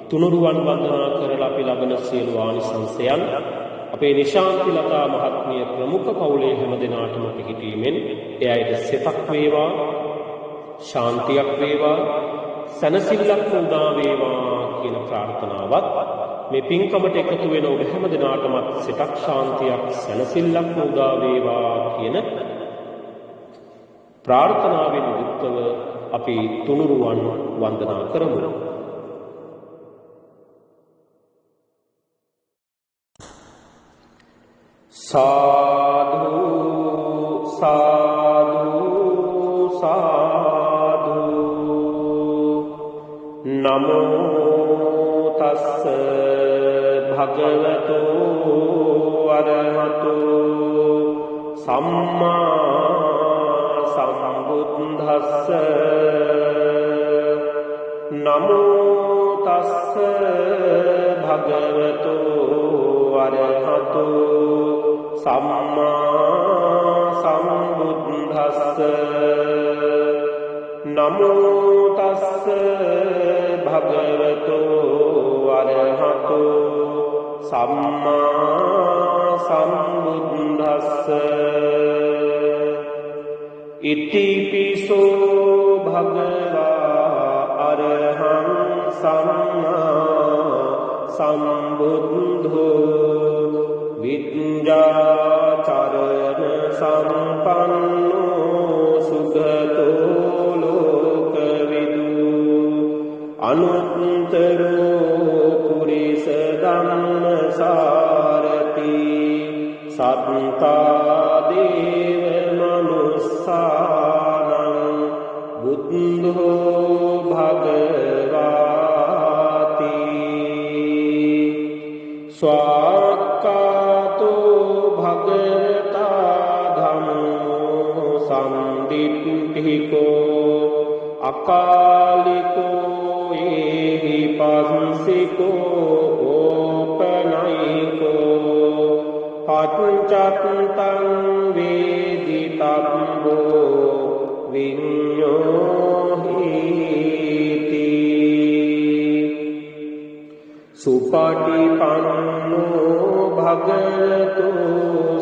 තුනුරුවන් වන්දනා කරලා අපි ලබන සියලු ආනිසංසයන් අපේ නිශාන්තිලතා මහත්මිය ප්‍රමුඛ පවුලේ හැම දිනාටම පිහිටීමෙන් එයයිට සෙතක් වේවා, ශාන්තියක් වේවා, සනසිල්ලක් උදා වේවා කියන ප්‍රාර්ථනාවත් මේ පින්කමට එකතු වෙන ඔබ හැම දිනාටමත් සිතක්, ශාන්තියක්, සනසිල්ලක් උදා වේවා කියන ප්‍රාර්ථනාවෙන් යුක්තව අපි තුනුරුවන් වන්දනා කරමු. සා साधु साधु नमो तस्स भगवतो अरहतो सम्मा सम्बुद्धस्स नमो तस्स भगवतो अरहतो सम्मा सम्बुद्धस्स नमो तस्स भगवतो अरहतो सम्मा सम्बुद्धस्स इतिपिसो भगवा अरहं सम्मा सम्बुद्धो विद्याचरण संपन्नो सुगतो लोकविदु अनुत्तरो पुरुष धम्म सारथि सत्ता देव मनुस्सानं बुद्धो भगवाति स्वाक्कातो भगवता धम्मो संदिट्ठिको अकालिको एहि पंसिको ओपनयिको पञ्चत्तं वेदितम्बो विඤ्ඤोहीति सुपटिपन्नो भगवतो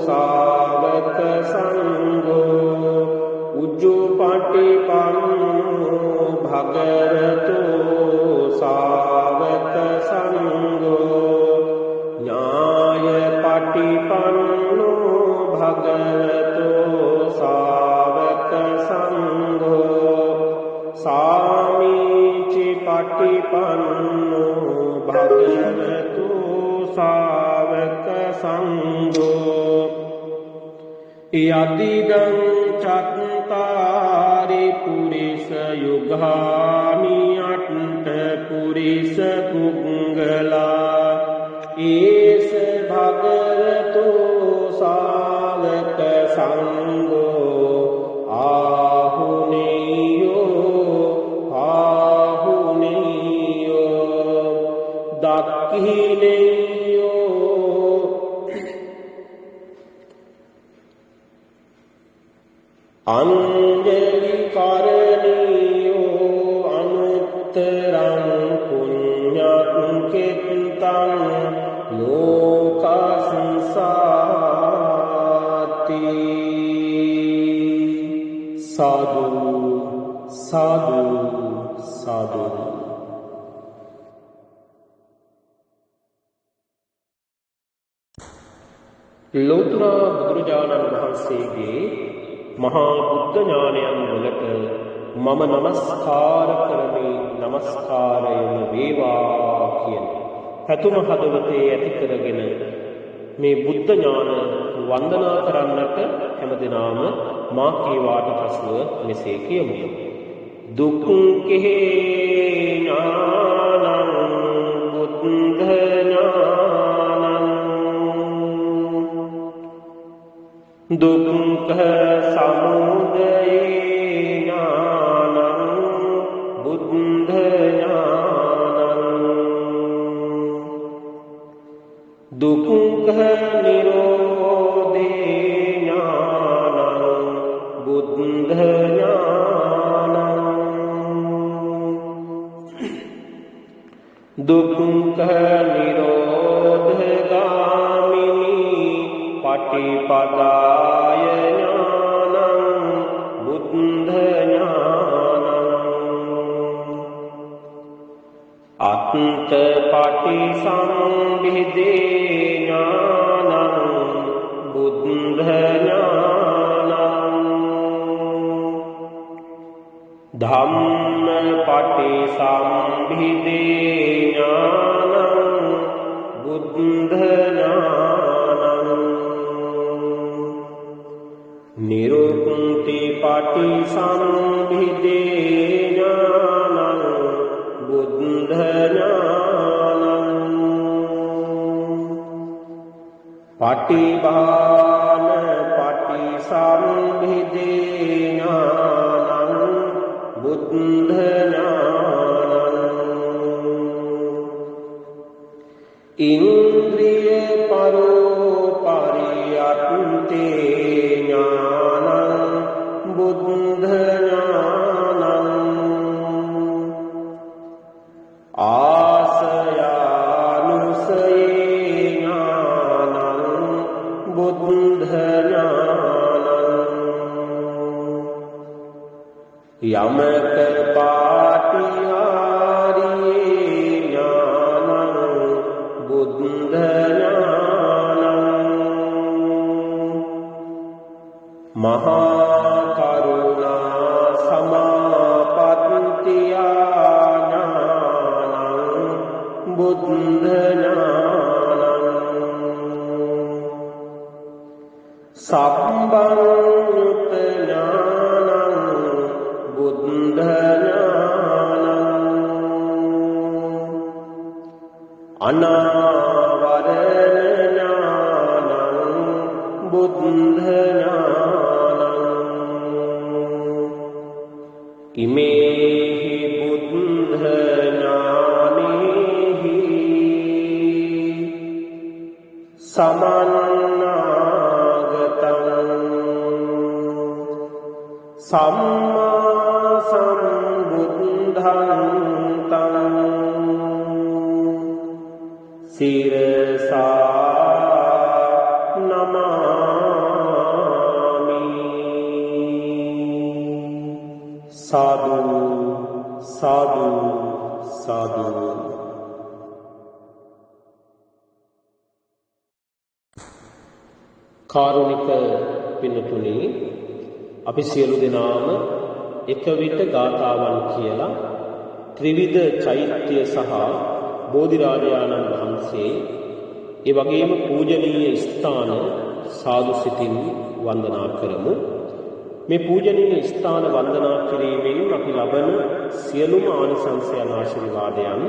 सावक संघो उज्जुपटिपन्नो भगवतो सावक संघो न्यायपटिपन्नो भगवतो सावक संघो सामीचिपटिपन्नो भगवतो सावक संघो यदिदं चत्तारि पुरिस युगानि अट्ट पुरिस पुंगला एष भगवतो सावक संघो आहुनेयो आहुनेयो दक्षिणेयो अंजलि करणीयो अनुत्तरं पुण्यं कीर्तनं लोक संसाति साधु साधु साधु ලෝතර බුදුරජාණන් වහන්සේගේ මහා බුද්ධ ඥානයන් වලට මම නමස්කාර කරමි නමස්කාරයම වේවා කියන පැතුම හදවතේ ඇති කරගෙන මේ බුද්ධ ඥාන වන්දනා කරන්නට හැමදෙනාම මා කීවාට පසුව මෙසේ කියමු. දුක්ඛේ ඥානං බුද්ධ ඥානං දුක්ඛ සමුදය ඥානං බුද්ධ ඥානං දුක්ඛ නිරෝධේ ඥානං බුද්ධ ඥානං දුක්ඛ නිරෝධගාමිනී පටිපදාය ඥානං බුද්ධ ඥානං අත්ථ පටිසම්භිදේ ඥානං බුද්ධ ඥානං ධම්ම පටිසම්භිදේ ඥානං බුද්ධ ඥානං නිරෝ පටිසම්භිදේ ඥානං බුද්ධ ඥානං පටිභාන පටිසම්භිදේ ඥානං බුද්ධ ඥානං ඉන්ද්‍රිය පරෝපරියත්තේ ඥානං බුද්ධ ඥානං ආසයානුසයේ ඥානං බුද්ධ ඥානං යමක පාටිහාරියේ ඥානං බුද්ධ ඥානං මහා කරුණා සමාපත්තියා ඥානං බුද්ධ ඥානං සම්බන්ත ඥානං බුද්ධ ඥානං අනාවරණ ඥානං බුද්ධ ඥානං ඉමේහි බුද්ධ ඥානෙහි සමන්නාගතං සම්මා සම්බුද්ධං තං සිරසා නමාමි සාදු සාදු සාදු. කාරුණික පින්තුනි, අපි සියලු දෙනාම එක විට ගාථාවන් කියලා ත්‍රිවිධ චෛත්‍ය සහ බෝධිරාජානන් වහන්සේ ඒ වගේම පූජනීය ස්ථාන සාදු සිතින් වන්දනා කරමු. මේ පූජනීය ස්ථාන වන්දනා කිරීමෙන් අපි ලබන සියලුම ආනිසංසයන් ආශිර්වාදයන්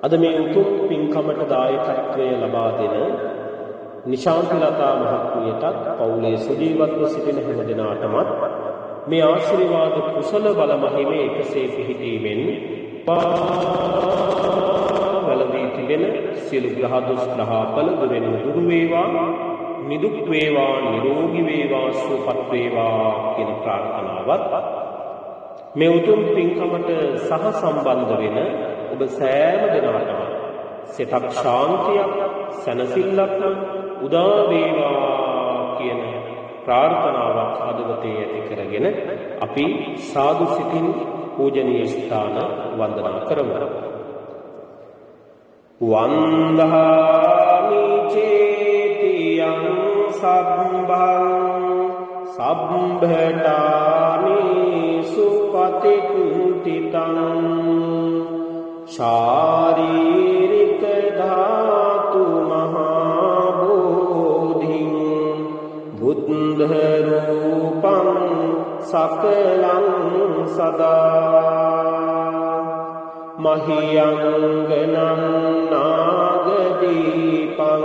අද මේ උතුම් පින්කමට දායකත්වය ලබා දෙන නිශාන්තිලතා මහත්මියටත් පවුලේ සුජීවත්ව සිටින හැම දෙනාටමත් මේ ආශිර්වාද කුසල බල මහිමේ එකසේ පිහිටීමෙන් වලදී තිබෙන සියලු ග්‍රහ දොස් ග්‍රහඵල දුරෙන් දුරු වේවා, නිදුක් වේවා, නිරෝගී වේවා, සුවපත් වේවා කියන ප්‍රාර්ථනාවත් මේ උතුම් පින්කමට සහ සම්බන්ධ වෙන ඔබ සෑම දෙනාටම සිතක් ශාන්තියක් සැනසෙල්ලක් උදා වේවා කියන ප්‍රාර්ථනාවක් හදවතේ ඇති කරගෙන අපි සාදු සිතින් පූජනීය ස්ථාන වන්දනා කරමු. වන්දාමි චේතියං සබ්බං සබ්බඨානි සුපතිත්තිතං ශාරීරික ධාතු මහා බෝධිං බුද්ධ රූපං සකලං සදා මහියංගනං නාගදීපං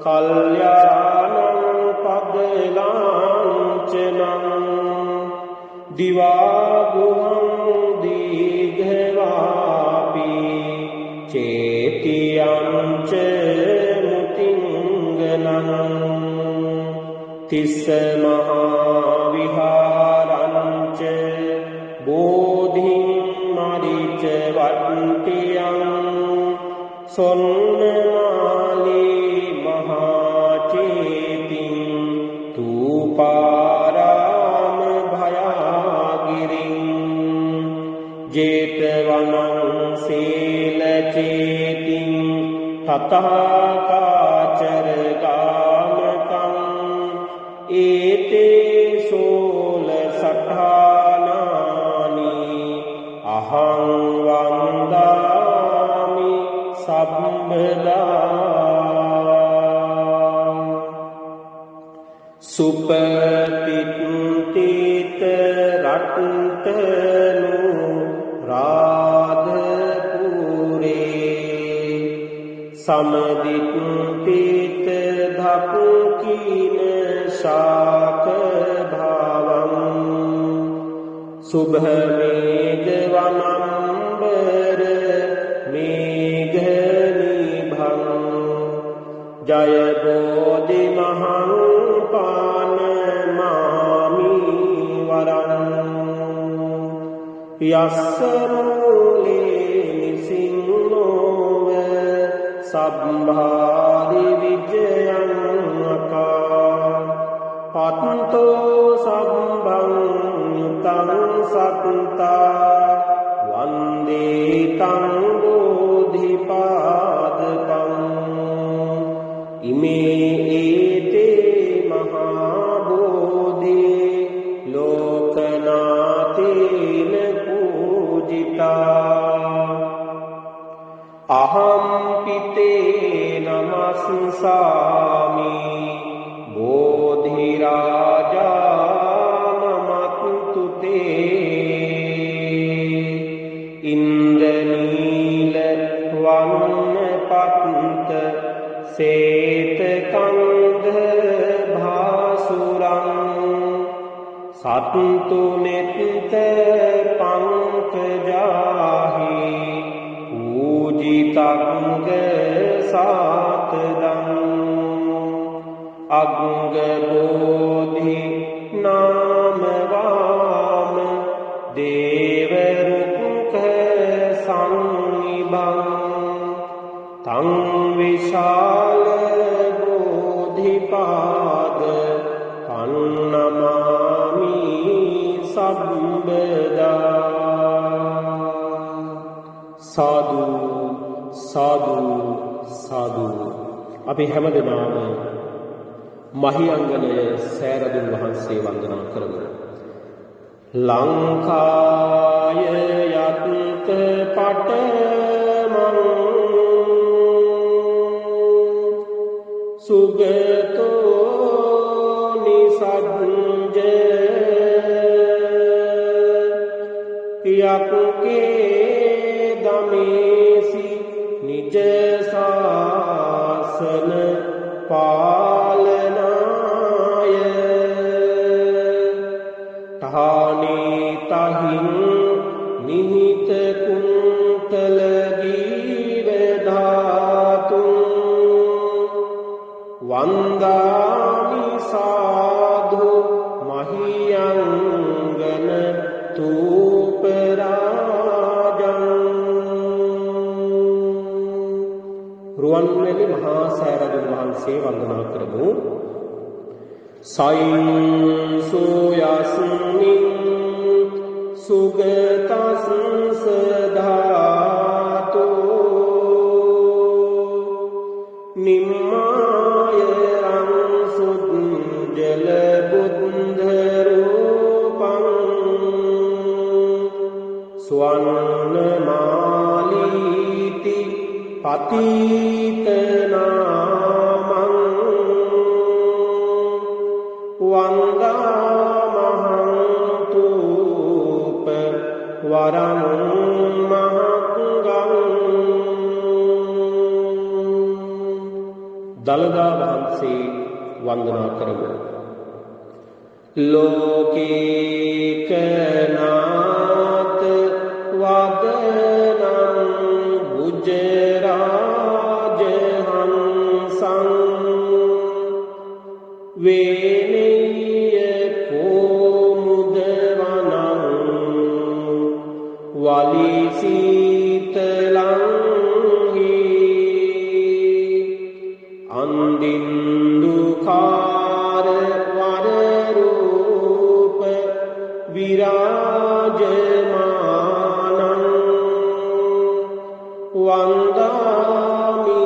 කල්යාණං පදලාංචනං දිවාගුහං දීඝවාපි චේතියං ච මුතිංගනං තිස්ස මහා විහාරං ච බෝධිං මරිච වට්ටියං සොන්නමාලී මහා චේතිං තූපාරාම භයාගිරිං ජේතවනං සීලචේතිං තථාකාචර ගාමකං ඒතේ සෝල සඨානානි අහං වන්දාමි සම්බදා සුපතිත්තිත යට්ටනු රාධපුරේ සමදිත්තිත ධක්කින ශාක භාවං සුභ මේඝ වනම්බර මේඝ නිභං ජය බෝධි මහං පාන මාමි වරං යස්ස මූලේ නිසින්නෝව සබ්භාරි විජයං අකා පත්තෝ සබ්බං යුතං සත්තා වන්දේ තං බෝධිපාදකං ඉමේ ඒතේ මහා බෝධි ලෝකනාතේන පූජිතා අහම් පිතේ නමස්සාමි බෝධි රාජා නමතුතේ ඉන්ද්‍රනීල වන්න පත්ත සේත කන්ධ භාසුරං සත්තු නෙත්ත පංකජාහි පූජිතංග සාතදං අග්ග බෝධි නාම වාම දේව රුක්ඛ සංනිබං තං විශාල බෝධිපාද කන්නමාමි සබ්බදා සාදු සාදු සාදු අපි හැමදෙනාම මහියංගනය සෑරදුන් වහන්සේ වන්දනා කරමු. ලංකාය යත්ත පටමං සුගතෝ නිසද්ජ යක්කේ දමේසි නිජ සාසන පාලනාය තහානේ තහින් නිහිත කුන්තල ගීව ධාතුන් වන්දාමි සාධු මහියංගන තූපරාජං රුවන්වැලි මහා සෑරදුන් වහන්සේ වන්දනා කරමු. සයින් සෝයස්නින් සුගතස් සදාතෝ නිම්මාය රං සුද්ජල බුද්ධ රූපං ස්වර්ණ මාලීති පතිත නාමං වන්දාමහං තූප වරං මහංගං දළදා වහන්සේ වන්දනා කරමු. ලෝකේකනාත වදනං බුජරාජහංසං වේනෙය්‍ය කෝමුදවනං වලිසීතලං හි අන්දින්දුකාර වරරූප විරාජමානං වන්දාමි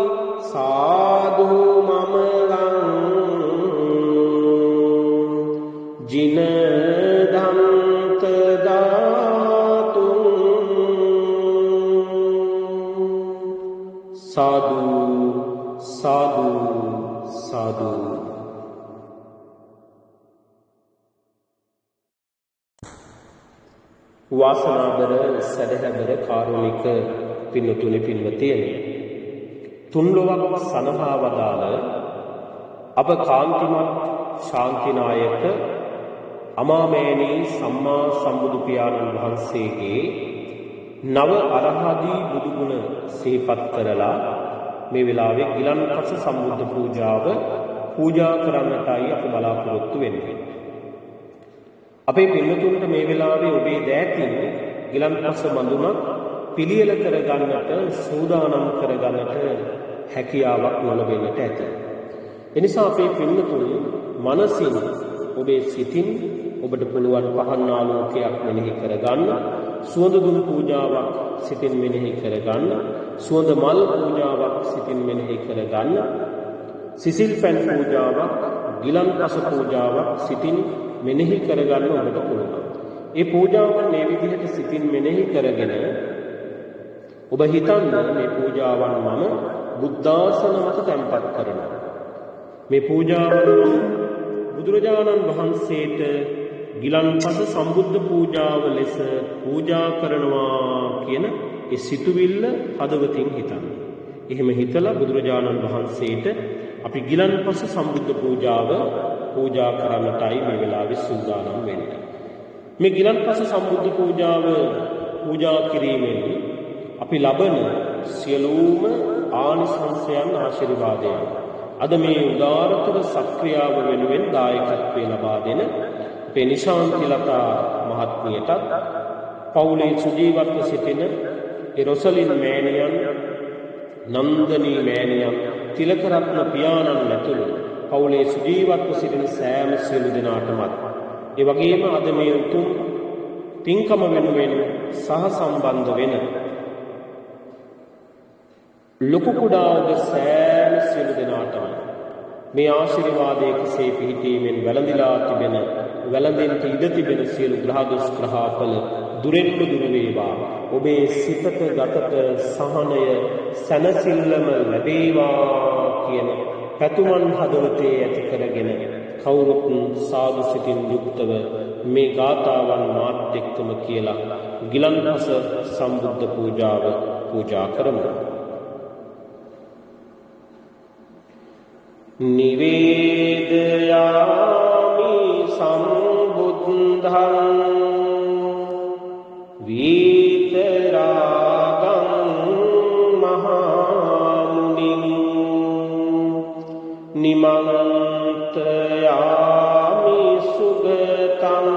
සාධු මමලං ජිනදන්ත ධාතුං සාදු සාදු සාදු. වාසනාබර සදහැබර කාරුණික පින්තුනි පින්වතියනි, තුන් ලොවක් සනහා වදාළ අප කාන්තිමත් ශාන්තිනායක අමාමෑණී සම්මා සම්බුදු පියාණන් වහන්සේගේ නව අරහදී බුදුගුණ සිහිපත් කරලා මේ වෙලාවේ ගිලන්පස සම්බුද්ධ පූජාව පූජා කරන්නටයි අපි බලාපොරොත්තු වෙන්නේ. අපේ පින්තුන්ට මේ වෙලාවේ ඔබේ දෑතින් ගිලන්පස බඳුනක් පිළියෙල කරගන්නට සූදානම් කරගන්නට හැකියාවක් නොලැබෙන්නට ඇත. එනිසා අපේ පින්තුන් මනසින් ඔබේ සිතින් ඔබට පුළුවන් පහන් ආලෝකයක් මෙනෙහි කරගන්න, සුවඳ දුම් පූජාවක් සිතින් මෙනෙහි කරගන්න, සුවඳ මල් පූජාවක් සිතින් මෙනෙහි කරගන්න, සිසිල් පැන් පූජාවක්, ගිලන්පස පූජාවක් සිතින් මෙනෙහි කරගන්න ඔබට පුළුවන්. ඒ පූජාවන් මේ විදිහට සිතින් මෙනෙහි කරගෙන ඔබ හිතන්න මේ පූජාවන් මම බුද්ධාසන මත තැන්පත් කරනවා. මේ පූජාවන් බුදුරජාණන් වහන්සේට ගිලන්පස සම්බුද්ධ පූජාව ලෙස පූජා කරනවා කියන ඒ සිතුවිල්ල හදවතින් හිතන්න. එහෙම හිතලා බුදුරජාණන් වහන්සේට අපි ගිලන්පස සම්බුද්ධ පූජාව පූජා කරන්නටයි මේ වෙලාවේ සූදානම් වෙන්නේ. මේ ගිලන්පස සම්බුද්ධ පූජාව පූජා කිරීමෙන් අපි ලබන සියලුම ආනිසංසයන් ආශිර්වාදයන් අද මේ උදාරතර සක්‍රියාව වෙනුවෙන් දායකත්වයේ ලබා දෙන අපේ නිශාන්තිලතා මහත්මියටත් පවුලේ සුජීවත්ව සිටින රොසලින් මෑණියන්, නන්දනී මෑණියන්, තිලකරත්න පියාණන් ඇතුළු පවුලේ සුජීවත්ව සිටින සෑම සියලු දෙනාටමත් ඒ වගේම අද මේ උතුම් තින්කම වෙනුවෙන් සහ සම්බන්ධ වෙන ලොකු කුඩා ඔබ සෑම සියලු දෙනාටම මේ ආශිර්වාදයේ කෙසේ පිහිටීමෙන් වැළඳිලා තිබෙන, වැළඳෙන්නට ඉඩ තිබෙන සියලු ග්‍රහ දොස් ග්‍රහඵල දුරෙන්ම දුර වේවා. ඔබේ සිතට ගතට සහනය සැනසෙල්ලම ලැබේවා කියන පැතුමන් හදවතේ ඇති කරගෙන කවුරුත් සාදු සිතින් යුක්තව මේ ගාථාවන් මාත් එක්කම කියලා ගිලන්පස සම්බුද්ධ පූජාව පූජා කරමු. නිවේදයාමි සම්බුද්ධං විතරාගං මහාමුනිං නිමන්තයාමි සුගතං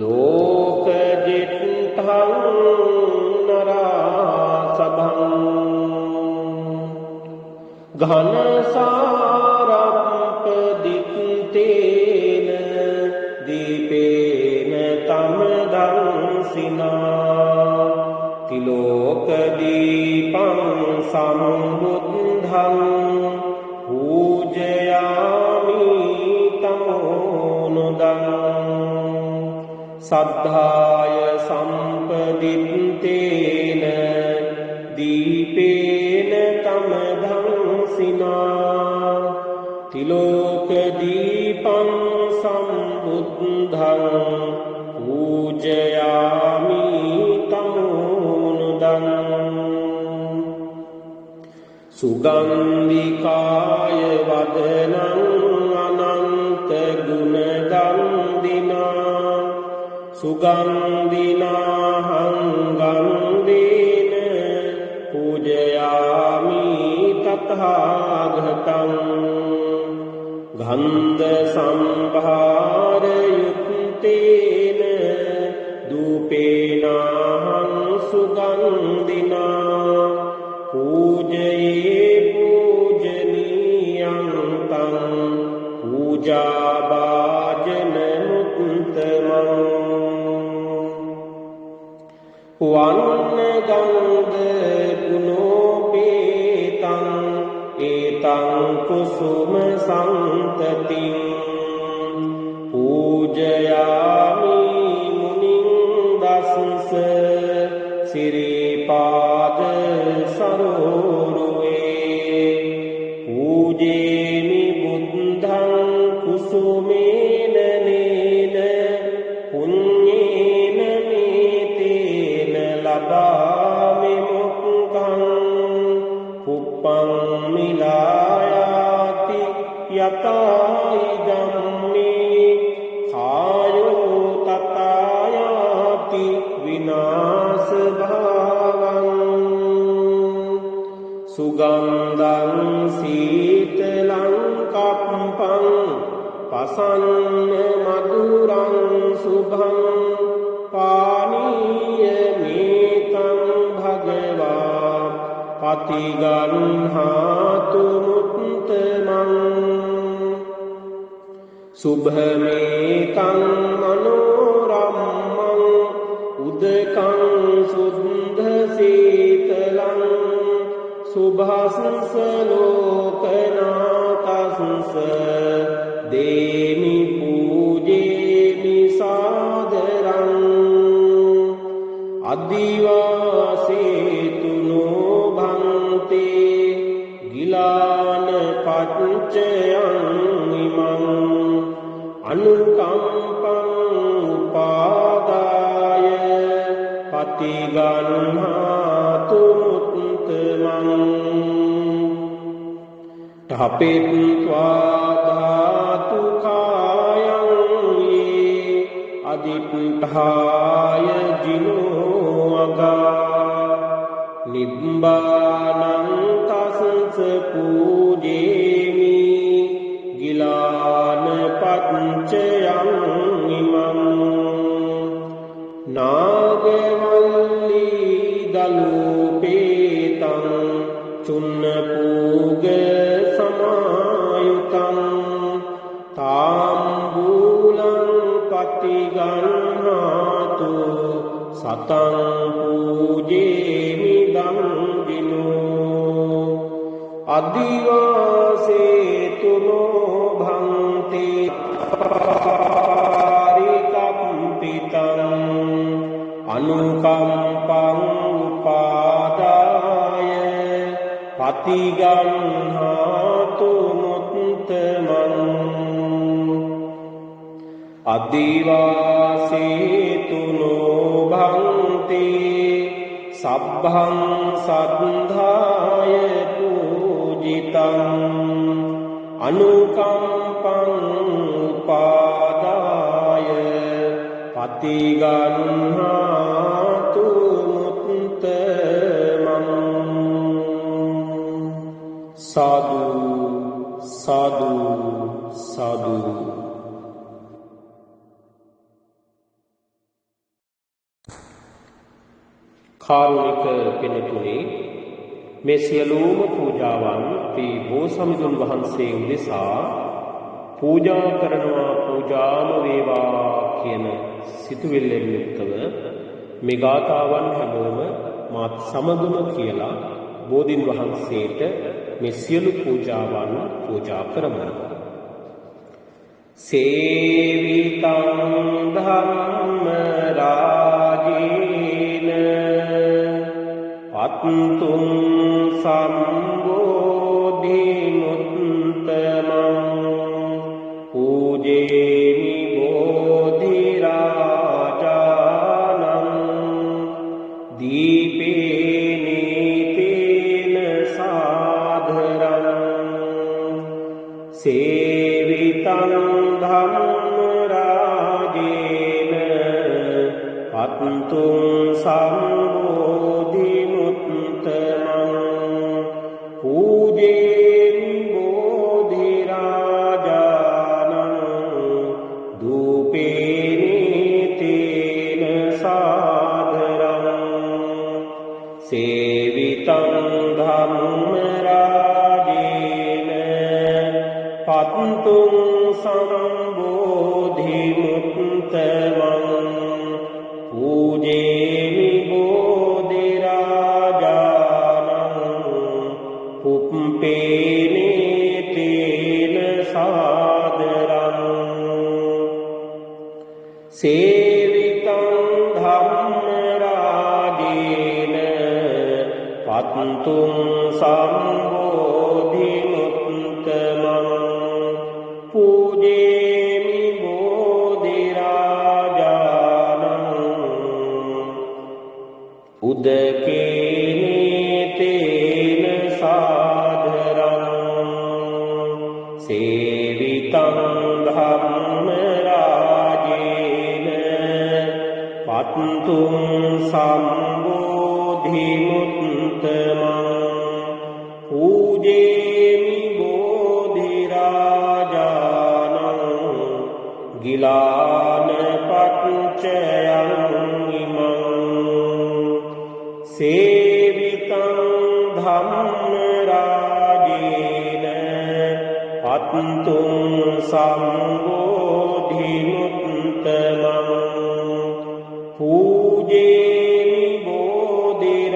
ලෝකජිත්තං නරසභං ඝනසාරප්පදිත්තේන දීපේන තමදංසිනා තිලෝකදීපං සම්බුද්ධං පූජයාමි තමෝනුදං සද්ධාය සම්පදිත්තේන දීපේන තමදංසිනා තිලෝකදීපං සම්බුද්ධං පූජයාමි තමෝනුදං සුගන්ධිකාය වදනං අනන්ත ගුණගන්ධිනා සුගන්ධිනාහං ගන්ධේන පූජයාමි තථාගතං ගන්ධ සම්භාර යුක්තේන දූපේනාහං සුගන්ධිනා පූජයේ පූජනීයං තං පූජාභාජන මුත්තමං වන්න ගන්ධ ගුණෝපේතං ඒතං කුසුම සම්තතිං පූජයාමි මුනිං දස්ස සිරිපාද සරෝරුවේ පූජේමි බුද්ධං කුසුමේන නේන පුඤ්ඤේ සුගන්ධං සීතලං කප්පං පසන්න මధుරං සුභං පානීය මේතං භගවා පතිගන්හාතු මුත්තමං සුභමේතං මනෝරම්මං උදකං සුද්ධ සීතලං සුභස්ස ලෝකනාතස්ස දේමි පූජේමි සාදරං අදිවාසේතුනෝ භන්තේ ගිලාන පච්චයං ඉමං අනුකම්පං උපාදාය පතිගන්හාතු මුත්තමං ඨපෙත්වා ධාතු කායං යේ අදිප්ඨාය ජිනෝ අගා නිබ්බානං තස්ස පූජේමි ගිලාන පච්චයං ඉමං නාගවල්ලි දලූපේතං චුන්න පූග සමායුතං තාම්බූලං පතිගන්හාතු සතං පූජේමි දම්දිනෝ අදිවාසේතුනෝ භන්තේ පාරිකම්පිතං අනුකම්පං උපාදාය පතිගන්හාතු මුත්තමං අදිවාසේතුනෝ භන්තේ සබ්බං සද්ධාය පූජිතං අනුකම්පං උපාදාය පතිගන්හාතු මුත්තමං සාදු සාදු සාදු. කාරුණික පින්තුනි, මේ සියලුම පූජාවන් තී බෝසමිඳුන් වහන්සේ උදෙසා පූජා කරනවා, පූජාම වේවා කියන සිතුවිල්ලෙන් යුක්තව මේ ගාථාවන් හැමෝම මාත් සමගම කියලා බෝධින් වහන්සේට මේ සියලු පූජාවන් පූජා කරමු. සේවිතං ධම්ම රාජේන පත්තුං සම්බෝධි මුත්තමං පූජේමි බෝධි රාජානං දීපේනේතේන සාධරං සේවිතං ධම්ම රාජේන පත්තුං සම්බෝධි මුත්තමං පූජේමි බෝධි රාජානං දූපේනේතේන සාධරං සේවිතං ධම්ම රාජේන පත්තුං සම්බෝධි මුත්තමං පූජේමි බෝධි රාජානං පුප්පේනේතේන සාදරං සේවිතං ධම්ම රාජේන පත්තුං සම්බෝධි මුත්තමං පූජේමි බෝධි රාජානං උදකේනේතේන සාධරං සේවිතං ධම්ම රාජේන පත්තුං සම්බෝධි මුත්තමං පූජේමි බෝධිරාජානං ගිලාන පච්චයං ඉමං සේවිතං ධම්මරාජේන පත්තුං සම්බෝධිමුත්තමං පූජේමි බෝධිරාජානං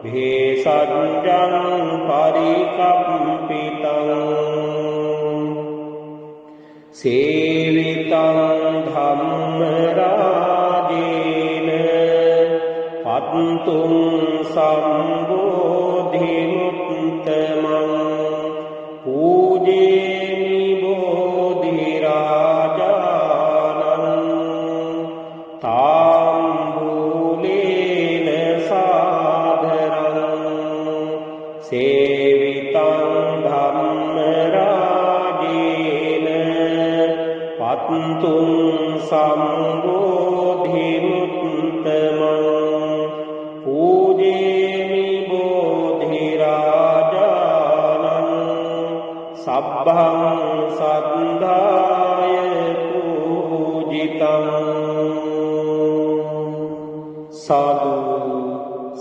භේසජ්ජං පරිකම්පිතං සේවිතං ධම්මරාජේන පත්තුං සම්බෝධිමුත්තමං පූජේමි බෝධිරාජානං තාම්බූලේන සාදරං සේවිතං ධම්මරාජේන පත්තුං සම්බෝධිමුත්තමං පූජේමි බෝධිරාජානං සබ්බං සද්ධාය පූජිතං සාදු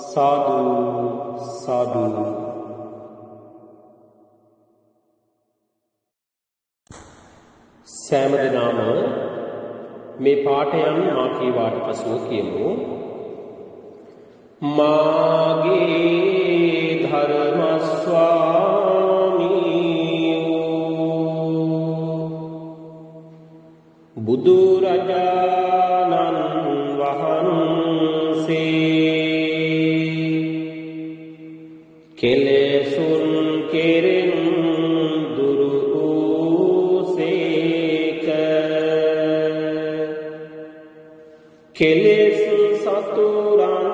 සාදු සාදු. සෑම දිනම මේ පාඨයන් මා කීවාට පසුව කියමු. මාගේ ධර්ම ස්වාමී බුදුරජාණන් වහන්සේ කෙලෙසුන් කෙරෙන් දුරු වූසේක කෙලෙස් සතුරන්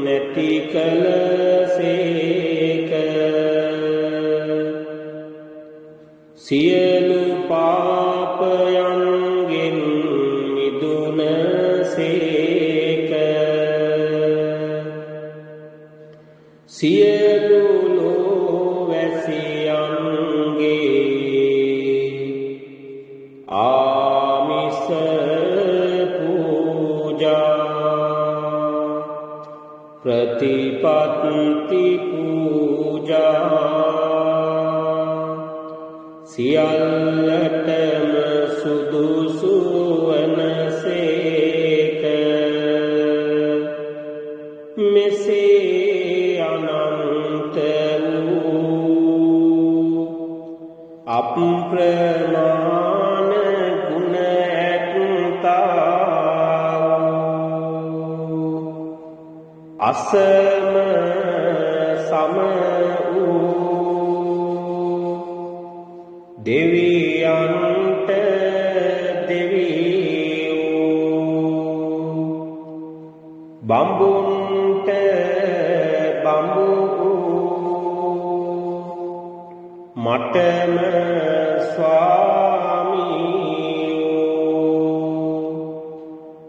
නැති කලසේක සියලු පාපයන්ගෙන් මිදුනසේක සියලු ලෝවැසියන්ගේ ආමිස ප්‍රතිපත්ති පූජා සියල්ලටම සුදුසු වනසේක මෙසේ අනන්ත වූ අප්‍රමාණ ගුණ අසම සම වූ දෙවියන්ට දෙවියෝ බඹුන්ට බඹු මටම ස්වාමීයෝ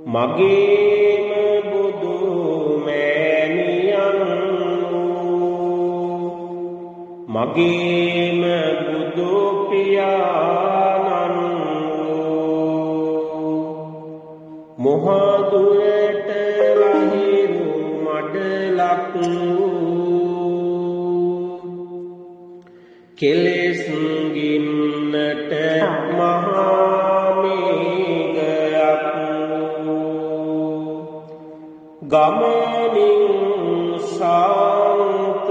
මගේම බුදු මගේම බුදු පියාණන් මොහදුරට ලහිරු මඩලක් කෙලෙස් ගින්නට මහා මේඝයක් ගමනින් සාන්ත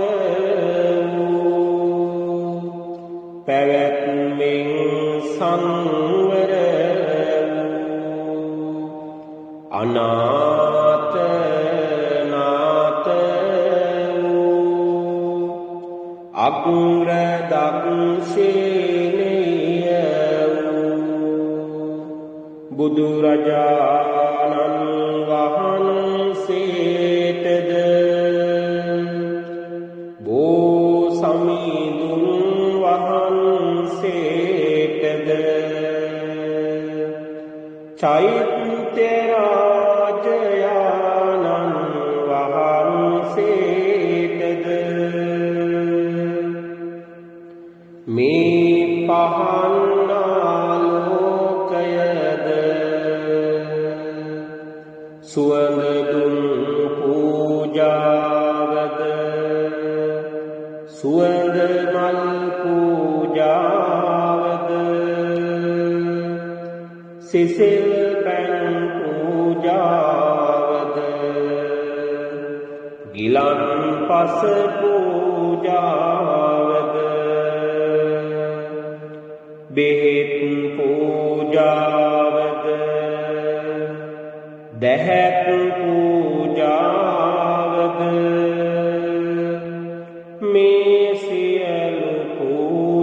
පැවැත්මෙන් සංවර අනාත නාත අග්‍ර දක්ෂිණිය බුදුරජාණන් වහන්සේටද බෝ සමිඳුන් වහන්සේටද චෛත්‍ය රාජයාණන් වහන්සේ සුවඳ දුන් පූජාවද සුවඳ මල් පූජාවද සිසිල් පැන් පූජාවද ගිලන් පස පූජාවද බෙහෙත් පූජාවද දැහැත් පූජාවද මේ සියලු පූජාවෝ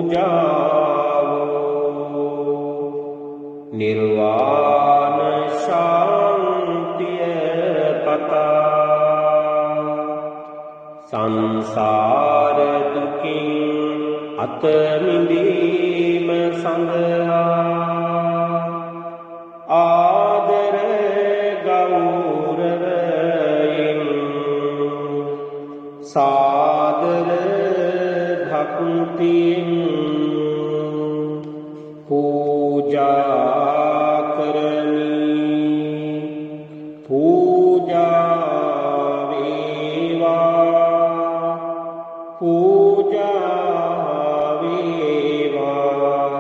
නිර්වාණ ශාන්තිය පතා සංසාර දුකින් අත මිදීම සඳහා ආදර ගෞරවයෙන් සාදර භක්තියෙන් පූජා කරමි පූජා වේවා පූජා වේවා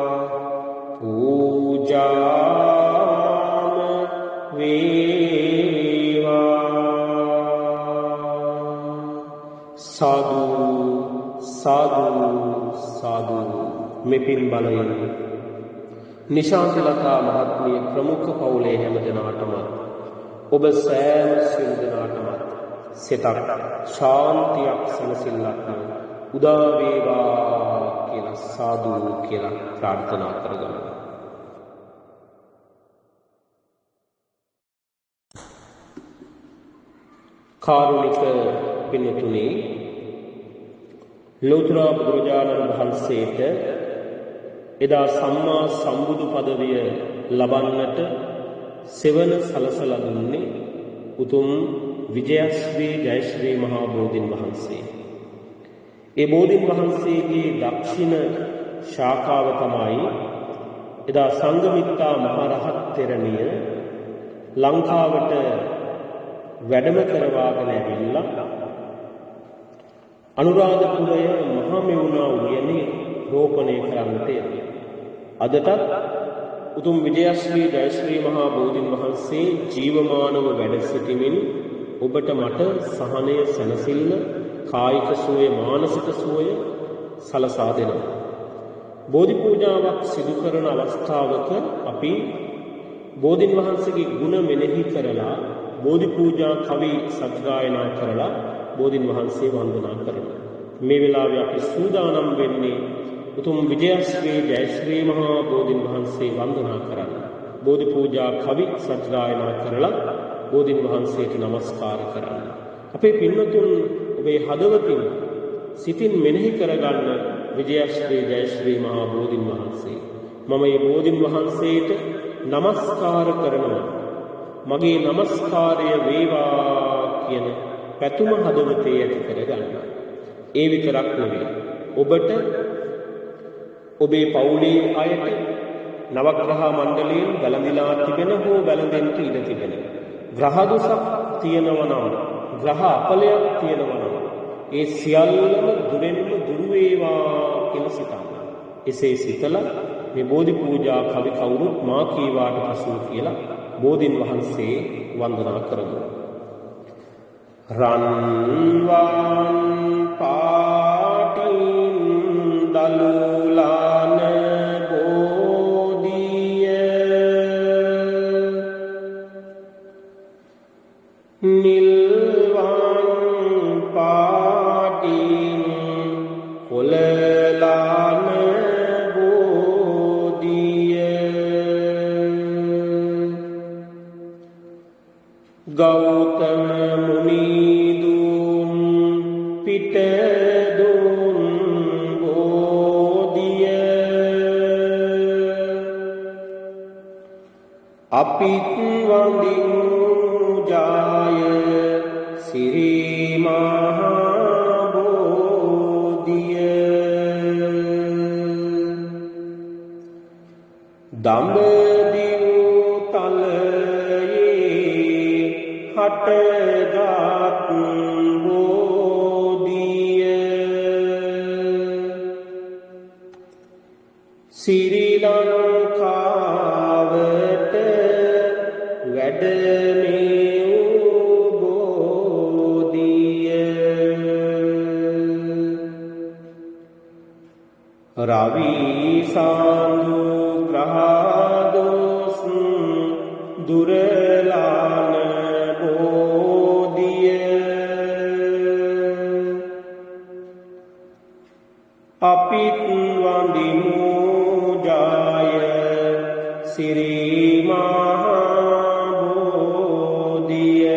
පූජාම වේවා සාදු සාදු සාදු මෙපින් බලයෙන් නිශාන්තිලතා මහත්මිය ප්‍රමුඛ පවුලේ හැම දෙනාටම ඔබ සෑම සියලු දෙනාටම සිතක් ශාන්තියක් සැනසෙල්ලක් උදා වේවා කියලා සාදු කියලා ප්‍රාර්ථනා කරගන්න. කාරුණික පින්තුනි, ලෝතර බුදුරජාණන් වහන්සේට එදා සම්මා සම්බුදු පදවිය ලබන්නට සෙවන සලසලා දුන්නේ උතුම් විජයශ්‍රී ජයශ්‍රී මහා බෝධින් වහන්සේ. ඒ බෝධින් වහන්සේගේ දක්ෂිණ ශාඛාව තමයි එදා සංඝමිත්තා මහරහත් තෙරණිය ලංකාවට වැඩම කරවාගෙන ඇවිල්ලා අනුරාධපුරය මහා මෙවුනා උයනේ රෝපණය කරන්නට යනවා. අදටත් උතුම් විජයශ්‍රී ජයශ්‍රී මහා බෝධින් වහන්සේ ජීවමානව වැඩ සිටිමින් ඔබට මට සහනය සැනසෙල්ල කායික සුවය මානසික සුවය සලසා දෙනවා. බෝධි පූජාවක් සිදු කරන අවස්ථාවක අපි බෝධින් වහන්සේගේ ගුණ මෙනෙහි කරලා බෝධි පූජා කවි සජ්ජායනා කරලා බෝධින් වහන්සේ වන්දනා කරනවා. මේ වෙලාවේ අපි සූදානම් වෙන්නේ උතුම් විජයශ්‍රී ජයශ්‍රී මහා බෝධින් වහන්සේ වන්දනා කරන්න. බෝධි පූජා කවි සජ්ජායනා කරලා බෝධින් වහන්සේට නමස්කාර කරන්න. අපේ පින්වතුන් ඔබේ හදවතින් සිතින් මෙනෙහි කරගන්න විජයශ්‍රී ජයශ්‍රී මහා බෝධින් වහන්සේ. මම මේ බෝධින් වහන්සේට නමස්කාර කරනවා. මගේ නමස්කාරය වේවා කියන පැතුම හදවතේ ඇති කරගන්න. ඒ විතරක් නෙවෙයි. ඔබට ඔබේ පවුලේ අයට නවග්‍රහ මණ්ඩලයෙන් වැළඳිලා තිබෙන හෝ වැළඳෙන්න ඉඩ තිබෙන ග්‍රහ දොසක් තියෙනවා නම් ග්‍රහ අපලයක් තියෙනවා නම් ඒ සියල්ලම දුරෙන්ම දුරු වේවා කියලා සිතන්න. එසේ සිතලා මේ බෝධි පූජා කවි කවුරුත් මා කීවාට පසු කියලා බෝධින් වහන්සේ වන්දනා කරමු. රන්වන් පාටින් දලුලාන බෝධිය නිල්වන් පාටින් කොළලාන ගෞතම මුනිදුන් පිටදුන් බෝධිය අපිත් වඳිමු ජාය සිරි මහා බෝධිය දඹදිව තලයේ හටගත් බෝධිය සිරි ලංකාවට වැඩමෙව් බෝධිය රවි සාඳු ග්‍රහදොස් දුරලාන බෝධිය අපිත් වඳිමු ජය සිරි මහා බෝධිය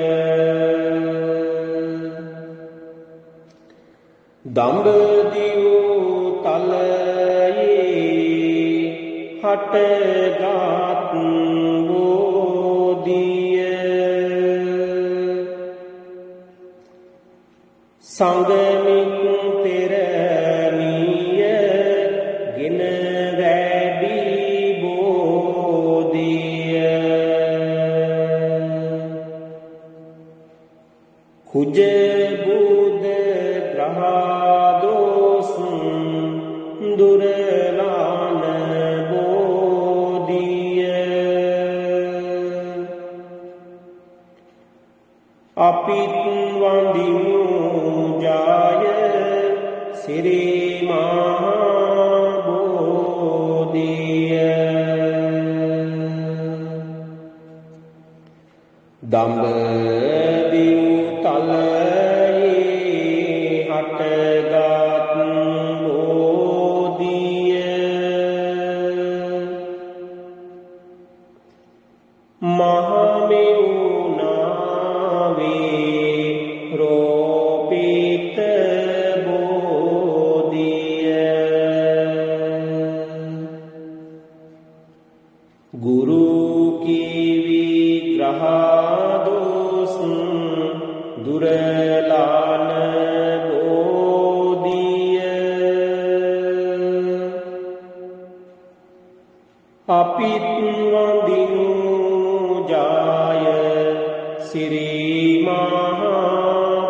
දඹදිව තලයේ හටගත් බෝධිය සංගමින් පෙරණිය ගෙන වැඩි බෝධිය කුජ බුද ග්‍රහදොස් දුරලාන බෝධිය අපිත් වඳිමු ජය සිරි මහා බෝධිය දඹදිව තලයේ හටගත් බෝධිය මහමෙවුනාවේ රෝපිත බෝධිය ගුරු කිවි ග්‍රහදොස් දුරලාන බෝධිය අපිත් වඳිමු ජය සිරි මහා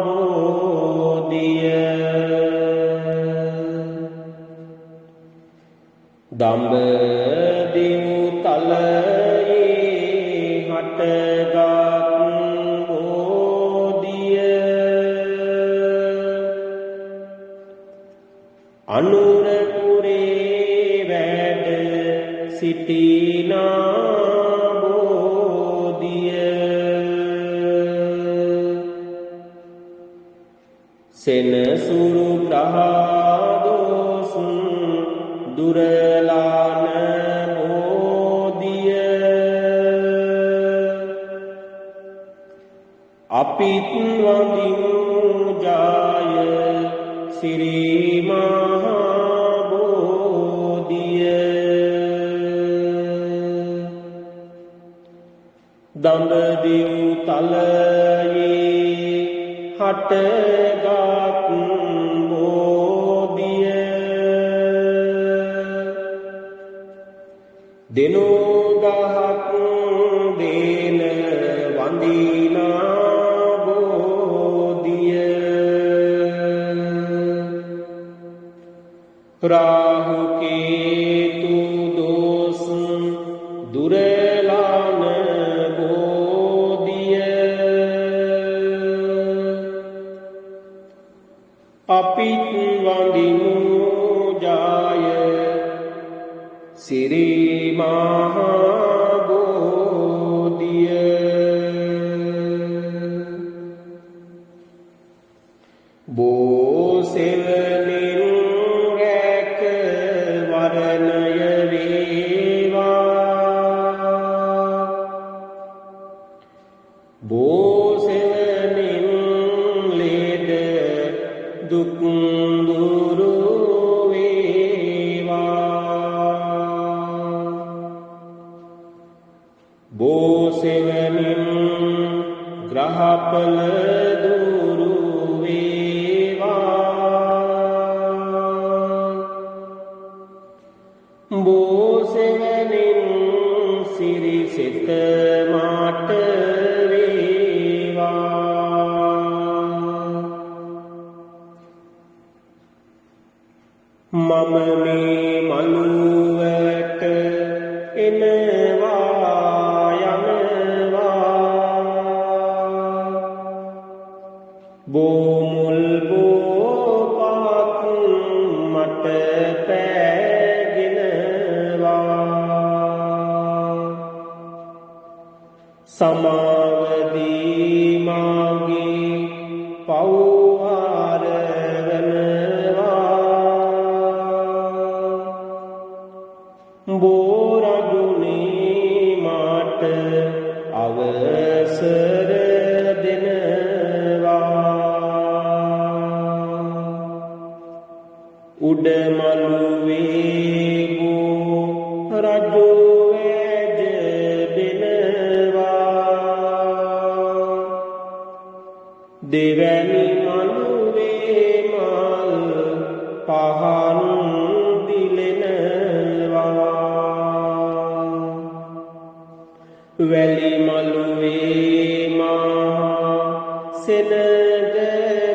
බෝධිය දඹදිව තලයේ හටගත් බෝධිය අනුරපුරේ වැඩ සිටිනා සෙනසුරු ග්‍රහදොස් දුරලාන බෝධිය අපිත් වඳිමු ජය සිරි මහා බෝධිය දඹදිව තලයේ හටගත් බෝධිය දිනෝදහක් දේන වඳිනා බෝධිය රාහු කේතු දෝස් දුරලාන අපිත් වඳිමු ජය සිරි මහා බෝධිය බෝසෙවණින් රැක වරණය වේවා බෝසෙවණින් ලෙඩ දුක් දුරු වේවා බෝසෙවණින් ග්‍රහඵල දුරු වේවා බෝසෙවණින් සිරි සිත මාට වේවා මම මේ මළුවට එනවා යනවා බෝමුල් බෝපත් මට පෑගෙනවා සමාවදී මාගේ පව්වාර බෝරගුණේ මාට අවසර දෙනවා උඩමළුවේ බෝ රජු වැජ දෙනවා දෙවැනි මළුවේ මල් පහන් වැලි මළුවේ මා සෙනග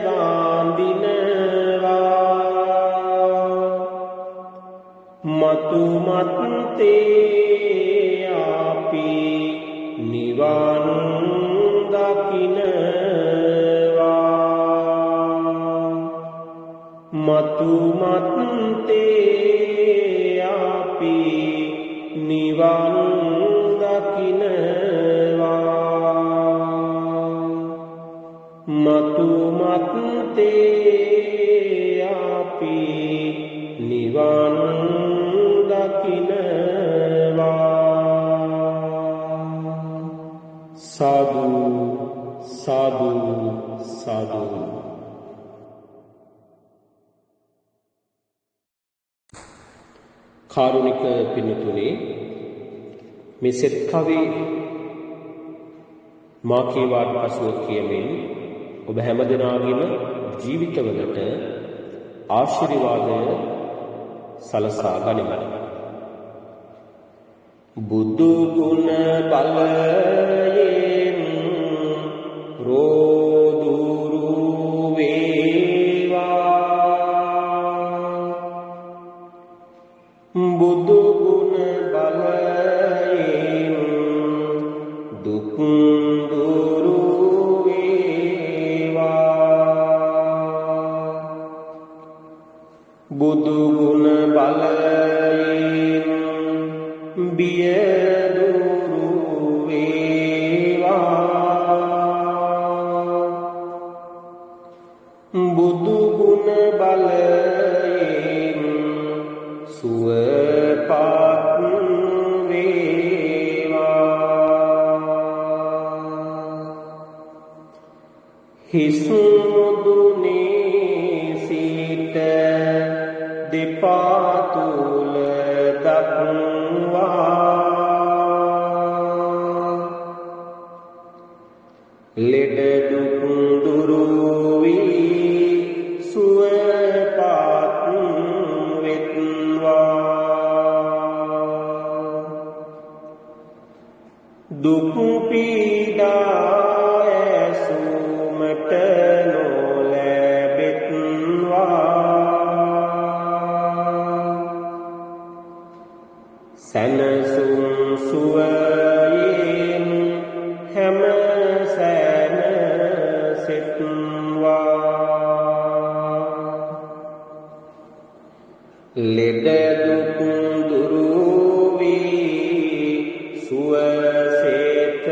වඳිනවා මතු මත්තේ අපි නිවන් දකිනවා මතු මත්තේ අපි නිවන් මතු මත්තේ අපි නිවන් දකිනවා සාදු සාදු සාදු කාරුණික පින්තුනේ මේ සෙත් කවි මා කීවාට පසුව කියමින් ඔබ හැමදෙනාගේම ජීවිතවලට ආශිර්වාදය සලසා ගනිමු. බුදු ගුණ බලයෙන් රෝදුරු වේවා බුදු ගුණ බලයෙන් දුක් බුදු ගුණ බලයෙන් බිය දුරු වේවා බුදු ගුණ බලයෙන් සුවපත් වේවා හිස් මුදුනේ සිට දෙපා තුල දක්වා ලෙඩ දුක් දුරු වී සුවපත් වෙත්වා දුක් පීඩා ඇසුමට සැනසුම් සුවයෙන් හැම සැනසෙත්වා ලෙඩ දුක් දුරු වී සුවසෙත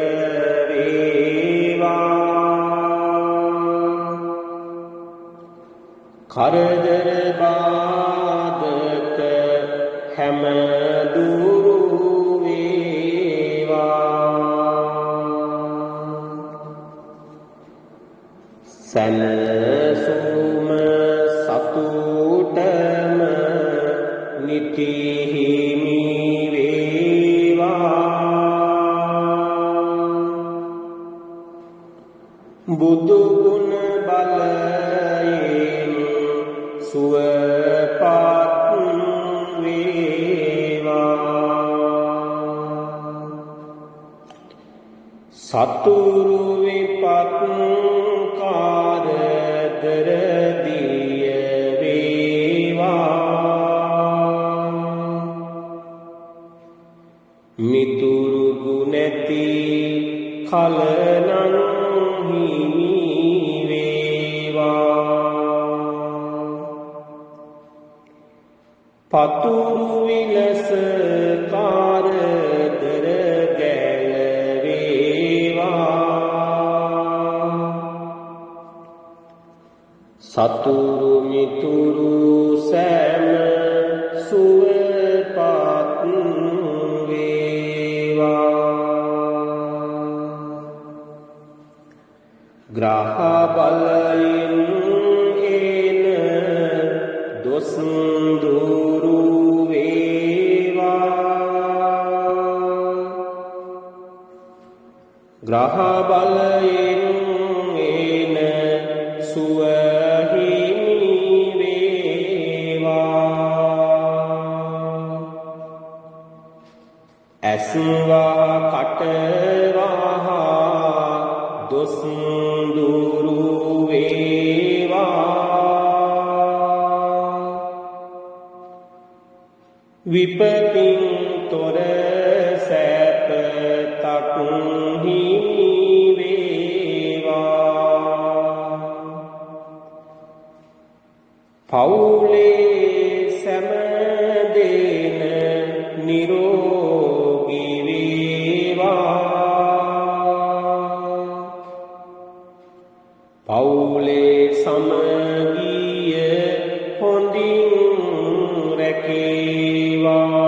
වේවා කරදර බාධක හැම දුරු සැනසුම සතුටම නිති හිමි වේවා බුදු ගුණ බලයෙන් සුවපත් වේවා සතුරු විපත් කරදර දිය වේවා නැති කලනං හිමි වේවා පතුරු විලස කාරදර ගැලවේවා සතුරු මිතුරු සෑම සුවපත් වේවා ග්‍රහ බලයෙන් එන දොස් දුරු වේවා ග්‍රහ බලයෙන් එන සුව ඇස්වා කටවහා දොස් දුරු වේවා විපතින් තොර සැපතක් හිමි වේවා පවුලේ සැම දෙන නිරෝගී වේවා පවුලේ සමගිය හොඳින් රැකේවා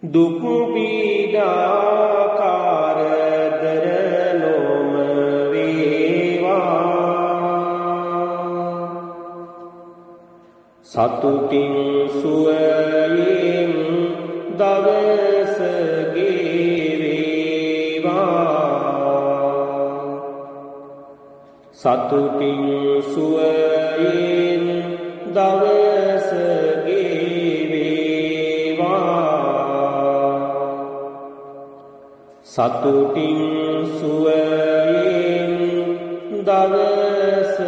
දුක් පීඩා කාරදර නොම වේවා සතුටින් සුවයෙන් දවස ගෙවේවා සතුටින් සුවයෙන් දවස ගෙවේවා සතුටින් සුවයෙන් දවස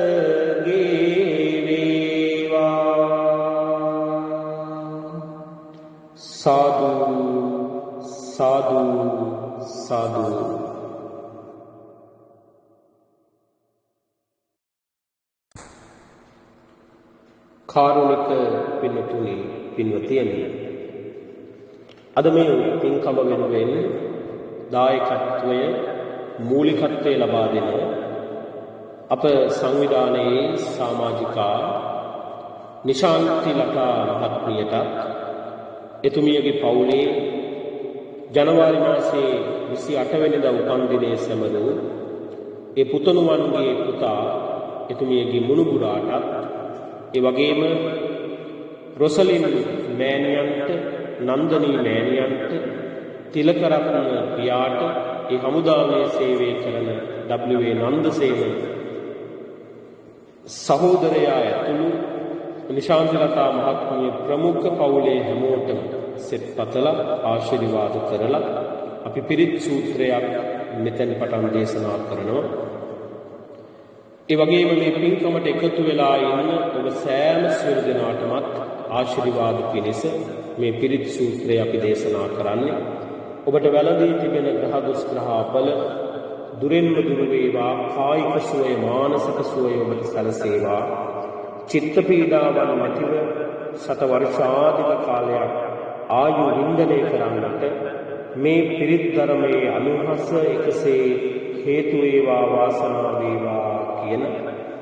සාදු සාදු සාදු කාරුණික පින්තුනි පින්වතියනි අද මේ පින්කම වෙනුවෙන් දායකත්වය මූලිකත්වය ලබා දෙන අප සංවිධානයේ සමාජිකා නිශාන්ති ලතා මහත්මියට එතුමියගේ පවුලේ ජනවාරි මාසයේ 28 වෙනිදා උපන්දිනයේ සැමරූ ඒ පුතණුවන්ගේ පුතා එතුමියගේ මුණුබුරාටත් ඒ වගේම රොසලින් මෑණියන්ට නන්දනී මෑණියන්ට තිලකරත්න පියාට ඒ හමුදාවේ සේවය කරන W.A. නන්දසේන සහෝදරයා ඇතුළු නිශාන්ති ලතා මහත්මිය ප්‍රමුඛ පවුලේ හැමෝටම සෙත් පතලා ආශිර්වාද කරලා අපි පිරිත් සූත්‍රයක් මෙතෙන් පටන් දේශනා කරනවා. ඒ වගේම මේ පින්කමට එකතු වෙලා ඉන්න ඔබ සෑම සියලු දෙනාටමත් ආශිර්වාද පිණිස මේ පිරිත් සූත්‍රය අපි දේශනා කරන්නේ. ඔබට වැළඳී තිබෙන ග්‍රහ දුෂ්ග්‍රහ බල දුරින්ම දුර වේවා, කායික සුවය මානසික සුවය ඔබට සැලසේවා. චිත්ත පීඩාවන් නැතිව සත වර්ෂාධික කාලයක් ආයු වින්දනය කරන්නට මේ පිරිත් ධර්මයේ අනුහස එකසේ හේතු වේවා වාසනාව වේවා කියන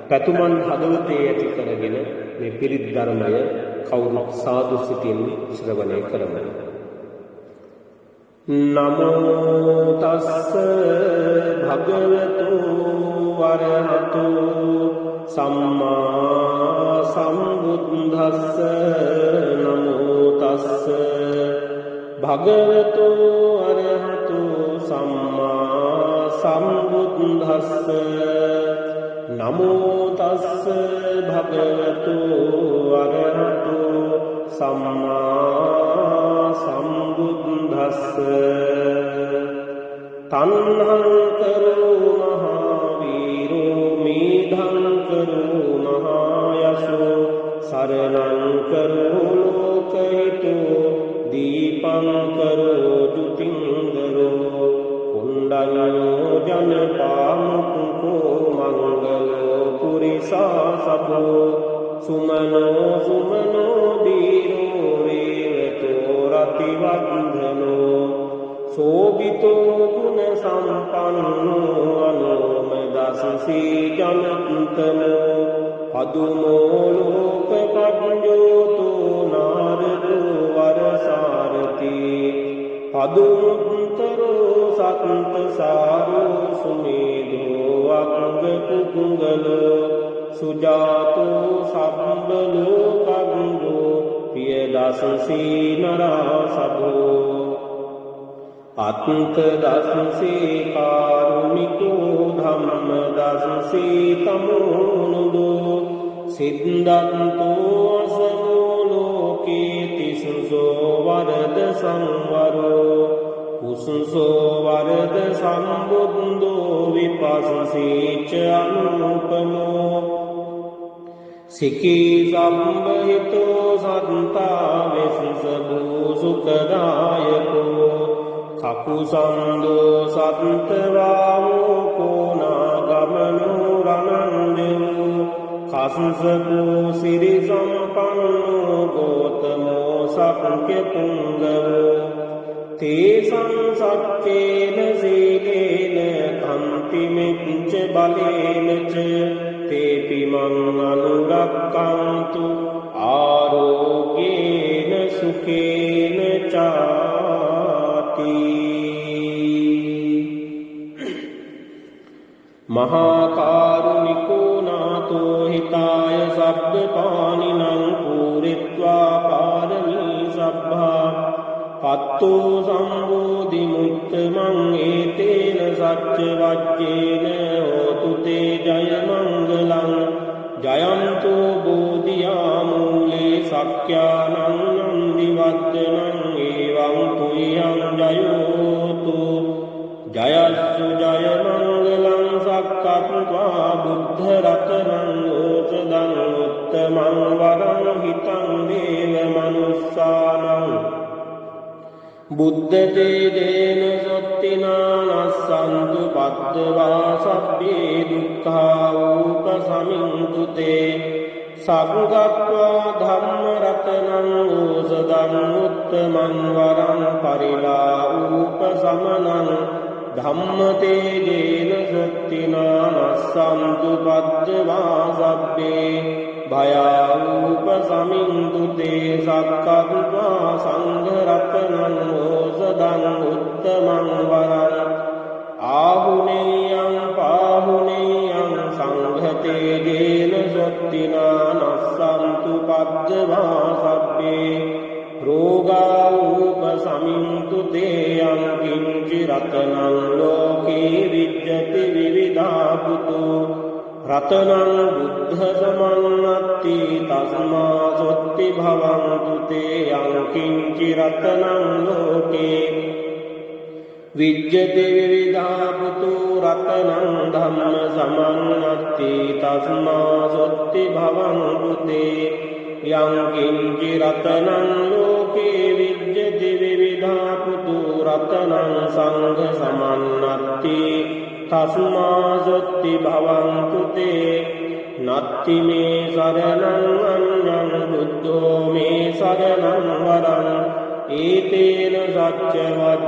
පැතුමන් හදවතේ ඇති කරගෙන මේ පිරිත් ධර්මය කවුරුත් සාදු සිතින් ශ්‍රවණය කරමු. නමෝ තස්ස භගවතු වරහතු සම්මා සම්බුද්දස්ස නමෝ තස්ස භගවතු අරහතු සම්මා සම්බුද්දස්ස නමෝ තස්ස භගවතු අරහතු සම්මා සම්බුද්දස්ස තණ්හං කරෝ මහාවීරෝ මේධං කරෝ මහායසෝ සරණං කරෝ ලෝකහිතෝ දීප දීපංකරෝ ජුතිංගරෝ කුණ්ඩඤ්ඤෝ ජනපාමුකෝ මංගලෝ පුරිසා සබෝ සුමනෝ සුමනෝ දීරෝ රේවතෝ රතිවන්ධනෝ සෝබිතෝ ගුණ සම්පන්නෝ අනෝම දසසී ජනන්තනෝ පදුමෝ ලෝක පඤ්ඤෝතෝ නාරදෝ වරසාරති පදුමුත්තරෝ සත්ත සාරෝ සුමේදෝ අංග කුකුංගලෝ සුජාතෝ සබ්බ ලෝකංගෝ පිය දසසී නරා සබෝ අත්ත දසසී කාරුණිකෝ ධම්ම දසසී තමෝනුදෝ සිද්ධන්තෝ අසනෝ ලෝකේ තිසුසෝ වරද සංවරෝ කුසුසෝ වරද සම්බුද්ධෝ විපස්සීච අනුපමෝ සිකී සම්බහිතෝ සත්තා වෙසසබෝ සුඛදායකෝ කකුසන්දෝ සත්තවාමෝ කෝනාගමනෝ රණන්දෝ කසුසකෝ සිරි සම්පන්නෝ ගෝතමෝ සක්්‍ය පුංගවෝ තේසං සක්කේන සීලේන කන්තිමිච්ච බලේනච තේපිමං අනුරක්කන්තු ආරෝග්‍යේන සුඛේන චාති මහා කාරුණිකෝ නාතෝ හිතාය සබ්බ පානිනං පූරිත්වා පාරමී සබ්බා පත්තෝ සම්බෝධි මුත්තමං ඒතේන සච්ච වජ්ජේන හෝතු තේ ජය මංගලං ජයන්තෝ බෝධියා මූලේ සක්ඛ්‍යානං නන්දිවද්දනං ඒවං තුයං ජයෝතු ජයස්සු ජය මංගලං සක්කත්වා බුද්ධ රතනං ඕසදං උත්තමං වරං හිතං දේව මනුස්සානං බුද්ධ තේජේන සොත්තිනානස්සන්තු පද්දවා සබ්බේ දුක්ඛා උපසමින්තු තේ සග්ගත්වා ධම්ම රතනං ඕසදං උත්තමං වරං පරිලා උපසමනං ධම්ම තේජේන සොත්තිනානස්සන්තු පද්දවා සබ්බේ භයා උපසමින්තු තේ සක්කත්වා සංඝ රත්නං ඕසදං උත්තමං වරං ආහුනේයං පාහුනේයං සංඝ තේජේන සොත්තිනානස්සන්තු පද්දවා සබ්බේ රෝගා උපසමින්තු තේ යං කිංචි රතනං ලෝකේ විජ්ජති විවිධා පුතෝ රතනං බුද්ධ සමන්නත්ති තස්මා සොත්ති භවන්තු තේ යං කිංචි රතනං ලෝකේ විජ්ජති විවිධා පුතෝ රතනං ධම්ම සමන්නත්ති තස්මා සොත්ති භවන්තු තේ යං කිංචි රතනං ලෝකේ විජ්ජති විවිධා පුතෝ රතනං සංඝ සමන්නත්ති තස්මා සොත්ති භවන්තු තේ නත්ති මේ සරණං අඤ්ඤං බුද්ධෝ මේ සරණං වරං ඒතේන සච්ච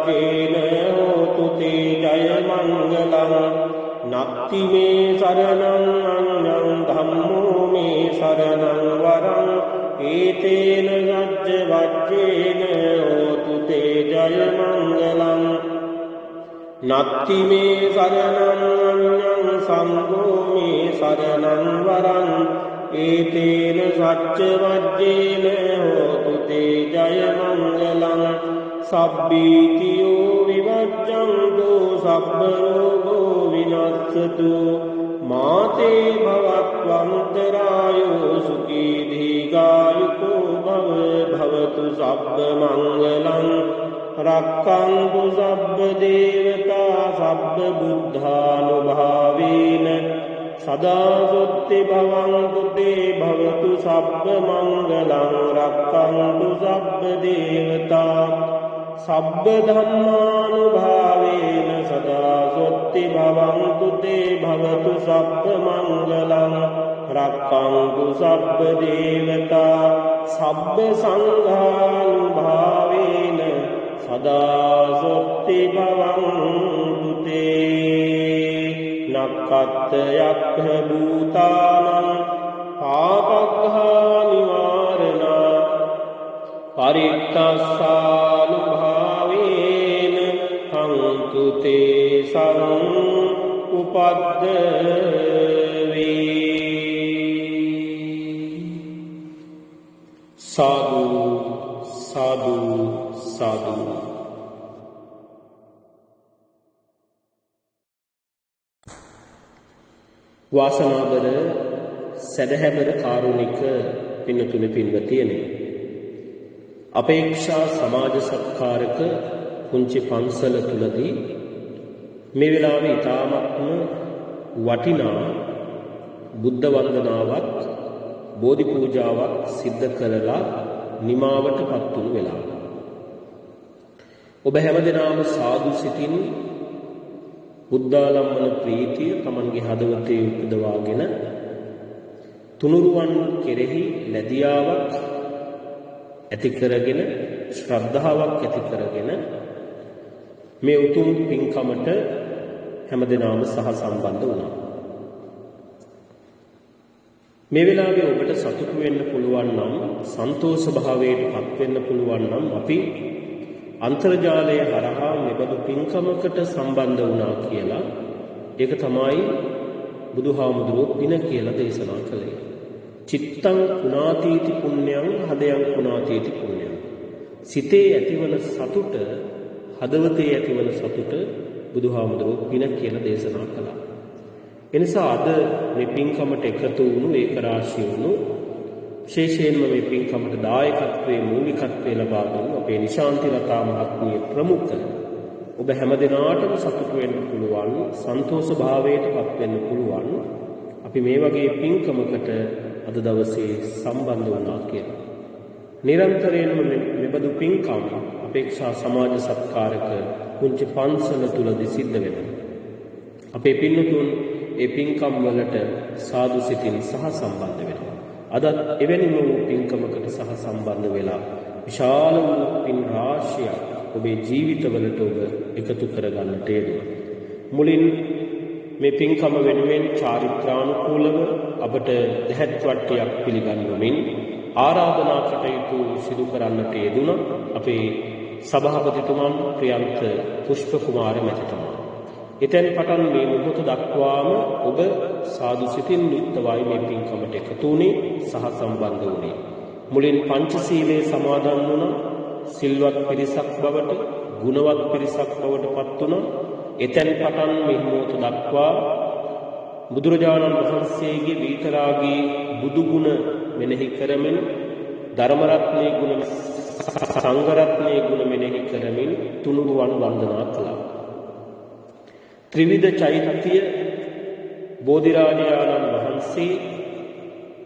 වජ්ජේන හෝතු තේ ජය මංගලං නත්ති මේ සරණං අඤ්ඤං ධම්මෝ මේ සරණං වරං ඒතේන සච්ච වජ්ජේන හෝතු තේ ජය මංගලං නත්ති මේ සරණං අඤ්ඤං සංඝෝ මේ සරණං වරං ඒතේන සච්ච වජ්ජේන හෝතු තේ ජය මංගලං සබ්බීතියෝ විවජ්ජන්තු සබ්බ රෝගෝ විනස්සතු මාතේ භවත්වන්තරායෝ සුඛී දීඝායුකෝ භවතු සබ්බ මංගලං රක්ඛන්තු සබ්බ දේවතා සබ්බ බුද්ධානුභාවේන සදා සොත්ති භවන්තු තේ භවතු සබ්බ මංගලං රක්ඛන්තු සබ්බ දේවතා සබ්බ ධම්මානුභාවේන සදා සොත්ති භවන්තු තේ භවතු සබ්බ මංගලං රක්ඛන්තු සබ්බ දේවතා සබ්බ සංඝානුභාවේන සදා සොත්ති භවන්තු තේ නක්ඛත් යක්ඛ භූතානං පාපග්ඝා නිවාරණා පරිත්තස්සානුභාවේන හංතු තේ සං උපද්දවේ සාදු සාදු සාදු. වාසනාවර සදහැබර කාරුණික පින්තුනි පින්වතියනි, අපේක්ෂා සමාජ සත්කාරක පුංචි පන්සල තුලදී මේ වෙලාවේ ඊ타මත්ම වටිනා බුද්ධ වන්දනාවක් බෝධි පූජාවක් සිද්ධ කරලා නිමාවටපත් වුණු වෙලාව. ඔබ හැමදෙනාම සාදු සිතින් බුද්ධාලම්බන ප්‍රීතිය තමන්ගේ හදවතේ උපදවාගෙන තුනුරුවන් කෙරෙහි ලැබියාවක් ඇති කරගෙන ශ්‍රද්ධාවක් ඇති කරගෙන මේ උතුම් පින්කමට හැමදෙනාම සහ සම්බන්ධ වුණා. මේ වෙලාවේ ඔබට සතුටු වෙන්න පුළුවන් නම්, සන්තෝෂ භාවයට පත් වෙන්න පුළුවන් නම් අපි අන්තර්ජාලය හරහා මෙබඳු පින්කමකට සම්බන්ධ වුණා කියලා, ඒක තමයි බුදුහාමුදුරුවෝ පින කියලා දේශනා කළේ. චිත්තං කුණාතීති පුඤ්ඤං හදයන් කුණාතීති පුඤ්ඤං. සිතේ ඇතිවන සතුට, හදවතේ ඇතිවන සතුට බුදුහාමුදුරුවෝ පින කියලා දේශනා කළා. එනිසා අද මේ පින්කමට එකතු වුණු ඒක රාශිය වුණු විශේෂයෙන්ම මේ පින්කමට දායකත්වයේ මූලිකත්වයේ ලබා දුන්නු අපේ නිශාන්ති ලතා මහත්මිය ප්‍රමුඛ ඔබ හැමදෙනාටම සතුටු වෙන්න පුළුවන්, සන්තෝෂ භාවයට පත් වෙන්න පුළුවන් අපි මේ වගේ පින්කමකට අද දවසේ සම්බන්ධ වුණා කියලා. නිරන්තරයෙන්ම මෙබඳු පින්කම් අපේක්ෂා සමාජ සත්කාරක පුංචි පන්සල තුලදී සිද්ධ වෙනවා. අපේ පින්තුන් ඒ පින්කම් වලට සාදු සිතින් සහ සම්බන්ධ වෙනවා. අද එවැනිම වූ පින්කමකට සහ සම්බන්ධ වෙලා විශාල වූ පින් රාශියක් ඔබේ ජීවිතවලට ඔබ එකතු කරගන්නට යෙදුණා. මුලින් මේ පින්කම වෙනුවෙන් චාරිත්‍රානුකූලව අපට දෙහත් වට්ටියක් පිළිගන්වමින් ආරාධනා කටයුතු සිදු කරන්නට යෙදුණා අපේ සභාපතිතුමන් ප්‍රියන්ත පුෂ්ප කුමාර මැතිතුමා. එතෙන් පටන් මේ මොහොත දක්වාම ඔබ සාදු සිතින් යුක්තවයි මේ පින්කමට එකතු වුණේ සහ සම්බන්ධ වුණේ. මුලින් පංචශීලයේ සමාදන් වුණා, සිල්වත් පිරිසක් බවට, ගුණවත් පිරිසක් බවට පත් වුණා. එතෙන් පටන් මේ මොහොත දක්වා බුදුරජාණන් වහන්සේගේ විතරාගී බුදු ගුණ මෙනෙහි කරමින්, ධර්ම රත්නයේ ගුණ, සංඝ රත්නයේ ගුණ මෙනෙහි කරමින් තුනුරුවන් වන්දනා කළා. ත්‍රිවිධ චෛත්‍ය බෝධිරාජානන් වහන්සේ,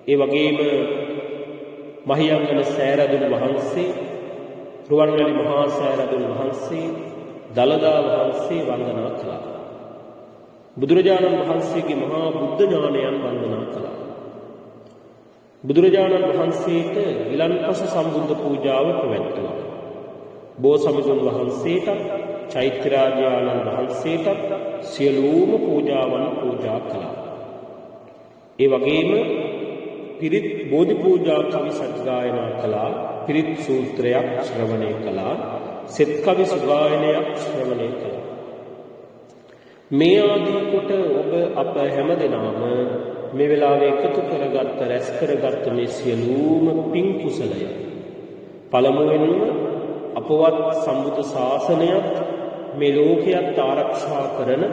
ඒ වගේම මහියංගන සෑරදුන් වහන්සේ, රුවන්වැලි මහා සෑරදුන් වහන්සේ, දළදා වහන්සේ වන්දනා කළා. බුදුරජාණන් වහන්සේගේ මහා බුද්ධ ඥානයන් වන්දනා කළා. බුදුරජාණන් වහන්සේට ගිලන්පස සම්බුද්ධ පූජාව පැවැත්වුවා. බෝසමිඳුන් වහන්සේට, චෛත්‍යරාජානන් වහන්සේට සියලුම පූජාවන් පූජා කළා. ඒ වගේම පිරිත් බෝධි පූජා කවි සජ්ජායනා කළා, පිරිත් සූත්‍රයක් ශ්‍රවණය කළා, සෙත් කවි සුගායනයක් ශ්‍රවණය කළා. මේ ආදී කොට ඔබ අප හැමදෙනාම මේ වෙලාවේ එකතු කරගත්ත, රැස් කරගත්ත මේ සියලුම පින් කුසලය පළමුවෙන්ම අපවත් සම්බුද්ධ ශාසනයත් මේ ලෝකයක් ආරක්ෂා කරන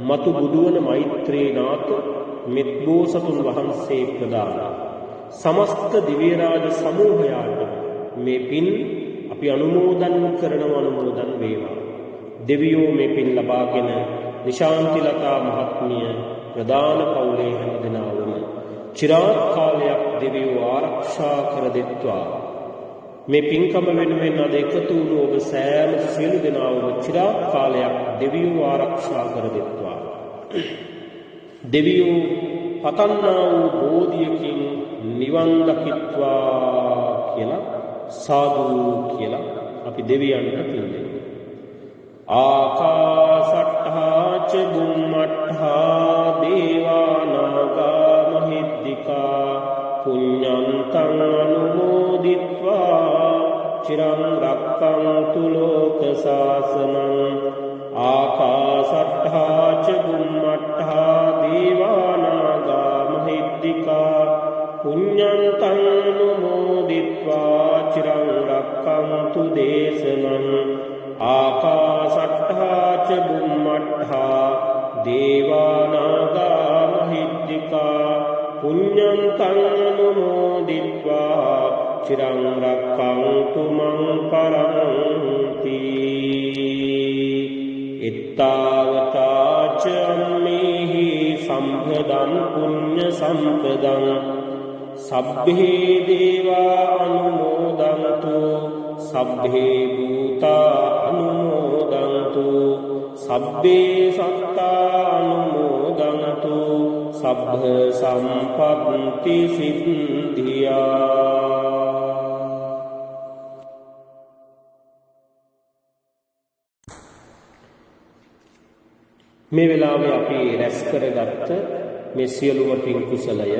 මතු බුදුවන මෛත්‍රී නාථ මෙත්බෝසතුන් වහන්සේ ප්‍රදාන සමස්ත දිව්‍ය රාජ සමූහයාට මේ පින් අපි අනුමෝදන් කරනවා. අනුමෝදන් වේවා. දෙවියෝ මේ පින් ලබාගෙන නිශාන්ති ලතා මහත්මිය ප්‍රදාන පවුලේ හැමදෙනාම চিරාත් කාලයක් දෙවියෝ ආරක්ෂා කර දෙත්වා. මේ පින්කම වෙනුවෙන් අද එකතු වුණු ඔබ සෑම සියලු දෙනාම චිරාත් කාලයක් දෙවියෝ ආරක්ෂා කර දෙත්වා. දෙවියෝ පතන්නා වූ බෝධියකින් නිවන් දකිත්වා කියලා සාදු කියලා අපි දෙවියන්ට පින් දෙමු. ආකාසට්ඨා ච බුම්මට්ඨා දේවා නාග මහිද්దికා පුඤ්ඤන්තං අනුමෝදිත්වා චිරං රක්ඛන්තු ලෝක සාසනං. ආකාසට්ඨා ච බුම්මට්ඨා දේවා නාග මහිද්దికා පුඤ්ඤන්තං අනුමෝදිත්වා චිරං රක්ඛන්තු දේශනං. ආකාසට්ඨා ච බුම්මට්ඨා දේවා නාග මහිද්దికා පුඤ්ඤන්තං අනුමෝදිත්වා චිරං රක්ඛන්තු මං පරන්ති. ittavata ච අම්මේහි සම්පදං පුඤ්ඤ සම්පදං සබ්බේ දේවා අනුමෝදන්තු සබ්බේ භූතා අනුමෝදන්තු සබ්බේ සත්තා අනුමෝදන්තු සබ්බ සම්පත්ති සිද්ධියා. මේ වෙලාවේ අපි රැස් කරගත්ත මේ සියලුම පින් කුසලය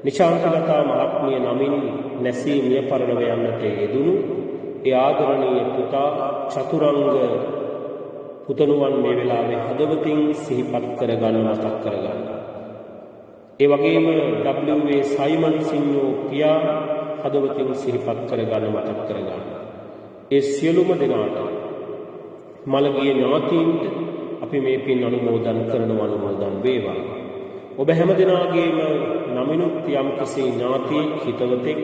නිශාන්තලතා මහත්මිය නමින් නැසී මිය පරලොව යන්නට යෙදුණු ඒ ආදරණීය පුතා චතුරංග පුතණුවන් මේ වෙලාවේ හදවතින් සිහිපත් කරගන්න මතක් කරගන්න. ඒ වගේම W.A. සයිමන් සිංහෝ පියා හදවතින් සිහිපත් කරගන්න මතක් කරගන්න. ඒ සියලුම දෙනාට මළගිය ඥාතීන්ට අපි මේ පින් අනුමෝදන් කරනවා. අනුමෝදන් වේවා. ඔබ හැම දෙනාගේම නමිනුත් යම් කිසි ඥාතියෙක් හිතවතෙක්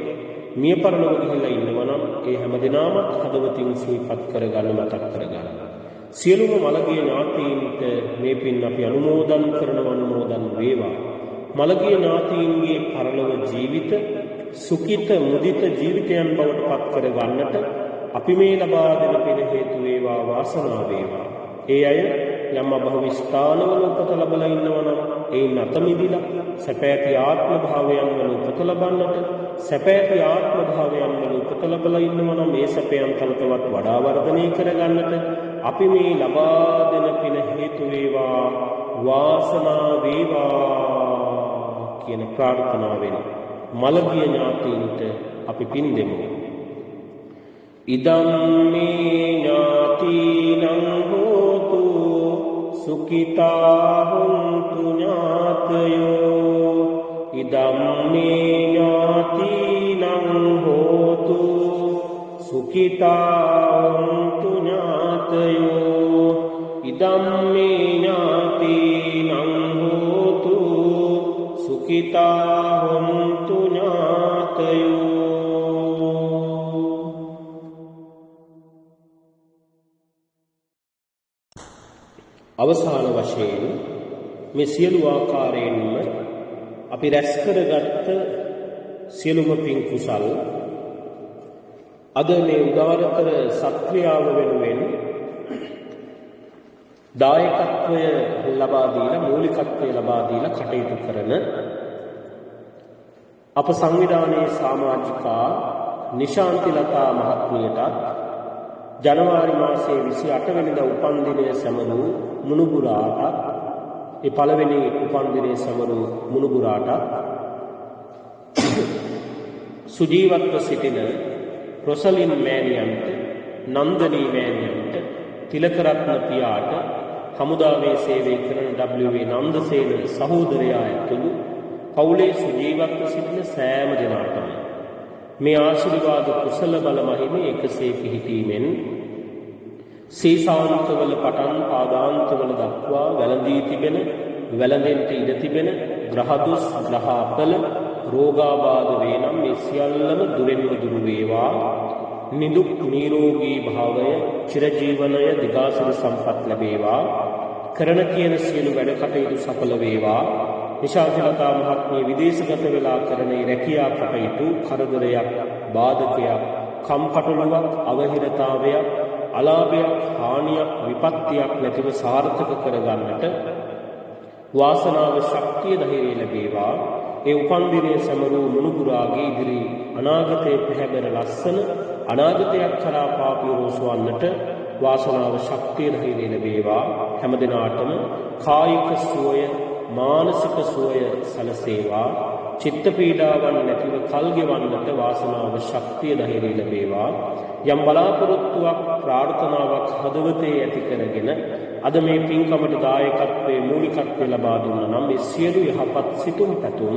මිය පරලොව ගිහිල්ලා ඉන්නවා නම් ඒ හැම දෙනාම හදවතින් සිහිපත් කරගන්න මතක් කරගන්න. සියලුම මළගිය ඥාතීන්ට මේ පින් අපි අනුමෝදන් කරනවා. අනුමෝදන් වේවා. මළගිය ඥාතීන්ගේ පරලොව ජීවිත සුඛිත මුදිත ජීවිතයන් බවට පත් කර ගන්නට අපි මේ ලබා දෙන පින හේතු වේවා. වාසනාව වේවා. ඒ අය යම් අභව ස්ථානවල උපත ලැබලා ඉන්නවා නම් ඒ නැත මිදිලා සැපැති ආත්ම භාවයන් වල උපත ලබන්නට සැපැති ආත්ම භාවයන් වල උපත ලැබලා ඉන්නවා නම් මේ සැපයන් තවතවත් වඩා වර්ධනය කර ගන්නට අපි මේ ලබා දෙන පින හේතු වේවා. වාසනාව වේවා කියන ප්‍රාර්ථනාවෙන් මළගිය ඥාතීන්ට අපි පින් දෙමු. ඉදම් මේ ඥාතිනං හෝතු සුඛිතා හොන්තු ඥාතයෝ. ඉදම් මේ ඥාතිනං හෝතු සුඛිතා හොන්තු ඥාතයෝ. ඉදම් මේ ඥාතිනං හෝතු සුඛිතා හොන්තු ඥාතයෝ. අවසාන වශයෙන් මේ සියලු ආකාරයෙන්ම අපි රැස් කරගත්ත සියලුම පින් කුසල් අද මේ උදාරතර සත්‍ක්‍රියාව වෙනුවෙන් දායකත්වය ලබා දීලා මූලිකත්වය ලබා දීලා කටයුතු කරන අප සංවිධානයේ සමාජිකා නිශාන්තිලතා මහත්මියට ජනවාරි මාසයේ 28 වෙනිදා උපන්දිනය සැමරූ මුණුබුරාට ඒ පළවෙනි උපන්දිනය සැමරූ මුණුබුරාට සුජීවත්ව සිටින රොසලින් මෑණියන්ට නන්දනී මෑණියන්ට තිලකරත්න පියාට හමුදාවේ සේවය කරන W.A. නන්දසේන සහෝදරයා ඇතුළු පවුලේ සුජීවත්ව සිටින සෑම දෙනාටම මේ ආශිර්වාද කුසල බල මහිමේ එකසේ පිහිටීමෙන් සීසාන්තවල පටන් පාදාන්තවල දක්වා වැළඳී තිබෙන වැළඳෙන්ට ඉඩ තිබෙන ග්‍රහදුස් ග්‍රහාපල රෝගාබාධ වේනම් මේ සියල්ලම දුරෙන්ම දුරු වේවා. නිදුක් නිරෝගී භාවය චිරජීවනය දිගාසිරි සම්පත් ලැබේවා. කරන කියන සියලු වැඩ කටයුතු සඵල වේවා. නිශාන්තිලතා මහත්මිය විදේශගත වෙලා කරන රැකියා කටයුතු කරදරයක් බාධකයක් කම්කටොළුවක්, අවහිරතාවයක්, අලාභයක්, හානියක්, විපත්තියක් නැතිව සාර්ථක කරගන්නට වාසනාව, ශක්තිය, ධෛර්යය ලැබේවා. ඒ උපන්දිනයේ සමරූ මුණුබුරාගේ ඉදිරි අනාගතයේ පැහැදෙන ලස්සන අනාගතයක් කරා පාපියෝසවන්නට වාසනාව, ශක්තිය, ධෛර්යය ලැබේවා. හැම දිනාටම කායික සුවය, මානසික සුවය සැලසේවා. චිත්ත පීඩාවන් නැතිව කල් ගෙවන්නට වාසනාව, ශක්තිය, ධෛර්යය ලැබේවා. යම් බලාපොරොත්තුවක්, ප්‍රාර්ථනාවක් හදවතේ ඇති කරගෙන අද මේ පින්කමට දායකත්වයේ මූලිකත්වය ලබා දුන්නා නම් මේ සියලු යහපත් සිතුම් පැතුම්,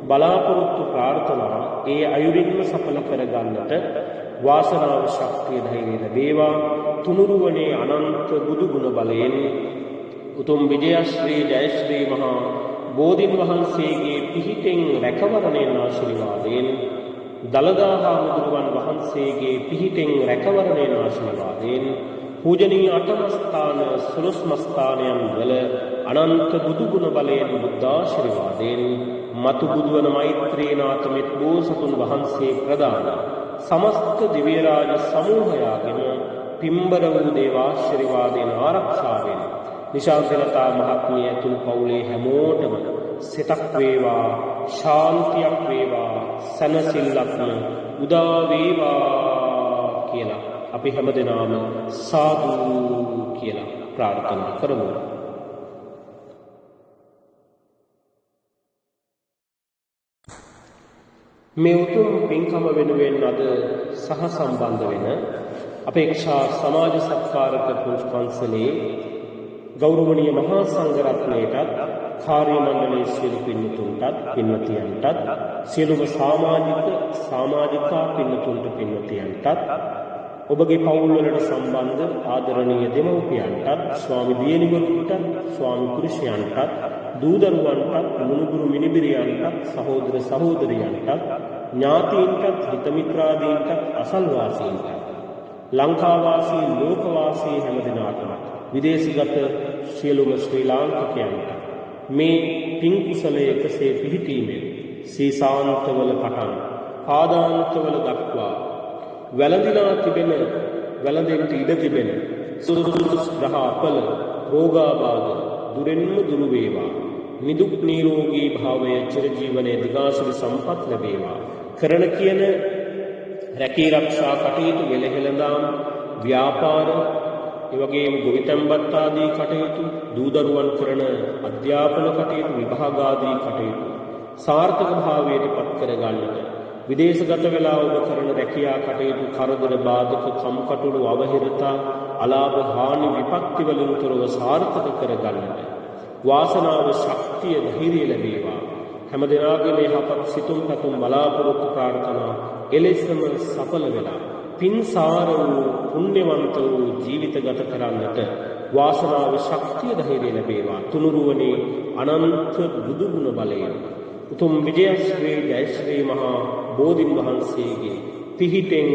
බලාපොරොත්තු, ප්‍රාර්ථනා ඒ අයුරින්ම සඵල කරගන්නට වාසනාව, ශක්තිය, ධෛර්යය ලැබේවා. තුනුරුවනේ අනන්ත බුදු ගුණ බලයෙන් උතුම් විජයශ්‍රී ජයශ්‍රී මහා බෝධින් වහන්සේගේ පිහිටෙන් රැකවරණයෙන් ආශිර්වාදයෙන්, දළදා හාමුදුරුවන් වහන්සේගේ පිහිටෙන් රැකවරණයෙන් ආශිර්වාදයෙන්, පූජනීය අටමස්ථාන සොළොස්මස්ථානයන් වල අනන්ත බුදු ගුණ බලයෙන් බුද්ධාශිර්වාදයෙන්, මතු බුදුවන මෛත්‍රීනාථ මෙත් බෝසතුන් වහන්සේ ප්‍රදාන සමස්ත දිව්‍ය රාජ සමූහයාගෙන පිම්බර වූ දේවාශිර්වාදයෙන් ආරක්ෂාවෙන් නිශාසනතා මහත්මිය ඇතුළු පවුලේ හැමෝටම සිතක් වේවා, ශාන්තියක් වේවා, සනසිල්ලක්ම උදා වේවා කියලා අපි හැමදෙනාම සාදු කියලා ප්‍රාර්ථනා කරමු. මේ උතුම් පින්කම වෙනුවෙන් අද සහ සම්බන්ධ වෙන අපේක්ෂා සමාජ සත්කාරක පුංචි පන්සලේ ගෞරවනීය මහා සංඝරත්නයටත්, කාර්ය මණ්ඩලයේ සියලු පින්වතුන්ටත්, පින්වතියන්ටත්, සියලුම සමාජිකා පින්වතුන්ට, පින්වතියන්ටත්, ඔබගේ පවුල් වලට සම්බන්ධ ආදරණීය දෙමව්පියන්ටත්, ස්වාමි දියණිවරුන්ටත්, ස්වාමි පුරුෂයන්ටත්, දූ දරුවන්ටත්, මුණුබුරු මිනිබිරියන්ටත්, සහෝදර සහෝදරියන්ටත්, ඥාතීන්ටත්, හිත මිත්‍රාදීන්ටත්, අසල්වාසීන්ටත්, ලංකාවාසී ලෝකවාසී හැම දිනාටම, විදේශගත සියලුම ශ්‍රී ලාංකිකයන්ට මේ පින් කුසලයේ එකසේ පිහිටීමෙන් සීසාන්තවල පටන් පාදාන්තවල දක්වා වැළඳිලා තිබෙන, වැළඳෙන්න ඉඩ තිබෙන සුදුසු ග්‍රහ අපල රෝගාබාධ දුරෙන්ම දුරු වේවා. නිදුක් නිරෝගී භාවය, චිරජීවනයේ දිගාසුළු සම්පත් ලැබේවා. කරන කියන රැකී ආරක්ෂා කටයුතු, වෙළෙහෙළඳාම්, ව්‍යාපාර, ඒ වගේම ගොවිතැන්පත් ආදී කටයුතු, දූ දරුවන් කරන අධ්‍යාපන කටයුතු, විභාග ආදී කටයුතු සාර්ථක භාවයට පත් කරගන්නට, විදේශගත වෙලා ඔබ කරන රැකියා කටයුතු කරදර බාධක කම්කටොළු අවහිරතා අලාභ හානි විපත්ති වලින් තොරව සාර්ථක කරගන්නට වාසනාව, ශක්තිය, ධෛර්යය ලැබේවා. හැම දිනාගේම යහපත් සිතුම් පැතුම් බලාපොරොත්තු ප්‍රාර්ථනා එලෙසම සඵල වෙලා පින්සාර වූ පුණ්‍යවන්ත වූ ජීවිත ගත කරන්නට වාසනාව, ශක්තිය, ධෛර්යය ලැබේවා. තුනුරුවනේ අනන්ත බුදු ගුණ බලයෙන් උතුම් විජයශ්‍රී ජයශ්‍රී මහා බෝධින් වහන්සේගේ පිහිටෙන්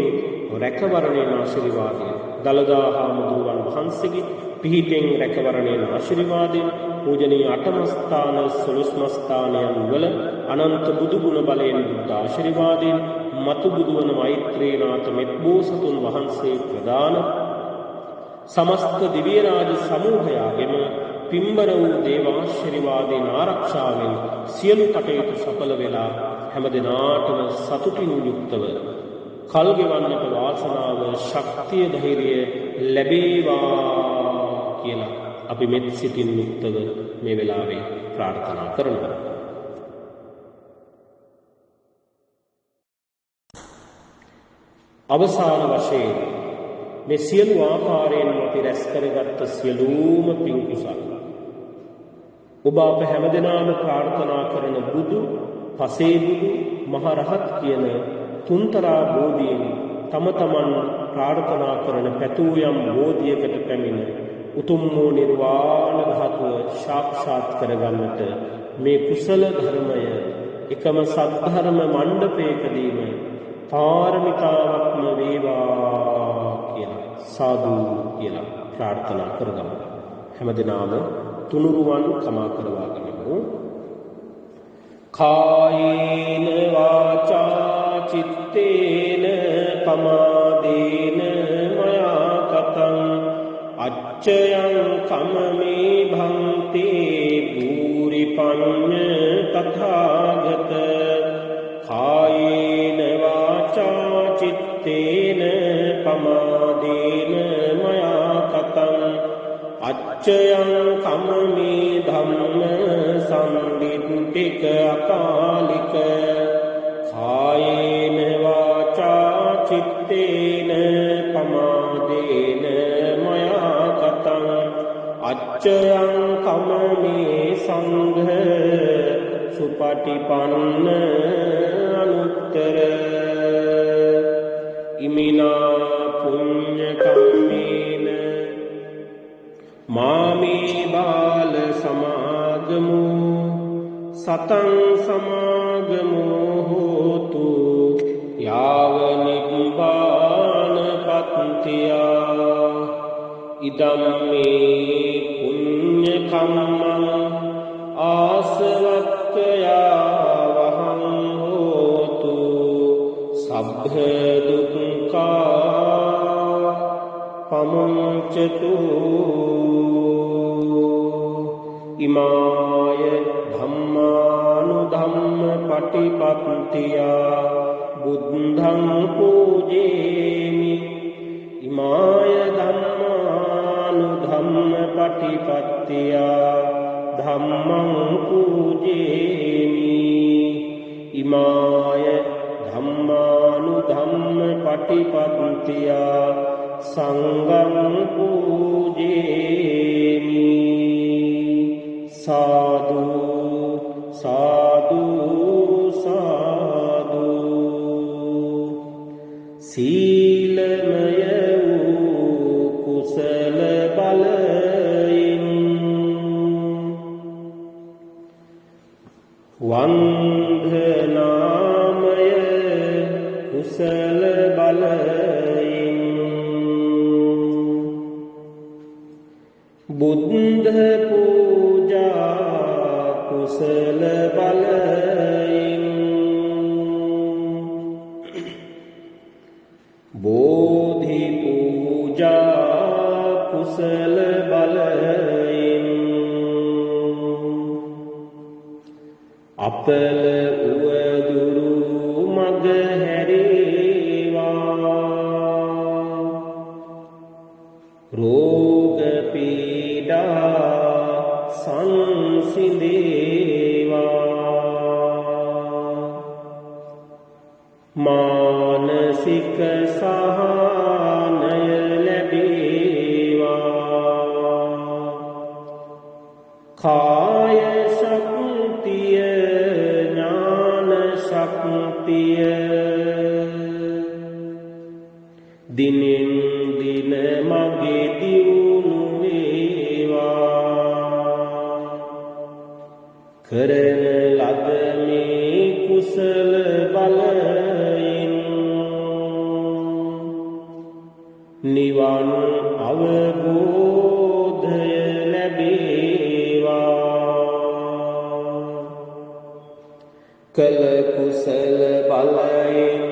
රැකවරණයෙන් ආශිර්වාදයෙන්, දළදා හාමුදුරුවන් වහන්සේගේ පිහිටෙන් රැකවරණයෙන් ආශිර්වාදයෙන්, පූජනීය අටමස්ථාන සොළොස්මස්ථානයන් වල අනන්ත බුදු ගුණ බලයෙන් බුද්ධ ආශිර්වාදයෙන්, මතු බුදුවන මෛත්‍රීනාථ මෙත් බෝසතුන් වහන්සේ ප්‍රදාන සමස්ත දිව්‍ය රාජ සමූහයාගෙම පිම්බර වූ දේවාශිර්වාදයෙන් ආරක්ෂාවෙන් සියලු කටයුතු සඵල වෙලා හැම දිනාටම සතුටින් යුක්තව කල් ගෙවන්නට වාසනාව, ශක්තිය, ධෛර්යය ලැබේවා කියලා අපි මෙත් සිතින් යුක්තව මේ වෙලාවේ ප්‍රාර්ථනා කරනවා. අවසාන වශයෙන් මේ සියලු ආකාරයෙන් අපි රැස් කරගත් සියලුම පින් කුසල් ඔබ අප හැමදෙනාම ප්‍රාර්ථනා කරන බුදු, පසේ බුදු, මහ රහත් කියන තුන්තරා බෝධියෙන් තම තමන් ප්‍රාර්ථනා කරන පැතූ යම් බෝධියකට පැමිණ උතුම් වූ නිර්වාණ ධාතුව සාක්ෂාත් කරගන්නට මේ කුසල ධර්මය එකම සද්ධර්ම මණ්ඩපයකදීම පාරමිතාවක්ම වේවා කියලා සාදු කියලා ප්‍රාර්ථනා කරගමු. හැමදෙනාම තුනුරුවන් කමා කරවාගනිමු. කායේන වාචා චිත්තේන පමාදේන මයා කතං අච්චයං කමමේ භන්තේ භූරි පඤ්ඤ තථාගත කායේන වාචා චිත්තේන පමාදේන මයා කතං අච්චයං කමමේ ධම්ම සම්දිත්තික අකාලික කායේන වාචා චිත්තේන පමාදේන මයා කතං අච්චයං කමමේ සංඝ සුපටිපන්න අනුත්තර ඉමිනා පුඤ්ඤ කම්මේන මාමේ බාල සමාගමෝ සතං සමාගමෝ හෝතු යාව නිබ්බාන පත්තියා ඉදම් මේ පුඤ්ඤ කම්මං ආසවක්ඛයා වහං හෝතු සබ්බ දුක්ඛා පමුංචතු ඉමාය ධම්මානුධම්ම පටිපත්තියා බුද්ධං පූජේමි ඉමාය ධම්මානුධම්ම පටිපත්තියා ධම්මං පූජේමි ඉමාය ධම්මානුධම්ම පටිපත්තියා සංඝං පූජේමි සාදු සාදු සාදු සීලමය වූ කුසල බලයෙන් වන්දනාමය කුසල බලයෙන් බුද්ධ පූජා කුසල බලයෙන් බෝධි පූජා කුසල බලයෙන් අපල උවදුරු මග හැරේවා රෝග පීඩා සංසිඳේවා මානසික සහනය ලැබේවා කාය ශක්තිය ඥාන ශක්තිය දිනෙන් දින මගේ දියුණු වේවා කරන ලද මේ කුසල බලයෙන් නිවන් අවබෝධය ලැබේවා කළ කුසල බලයෙන්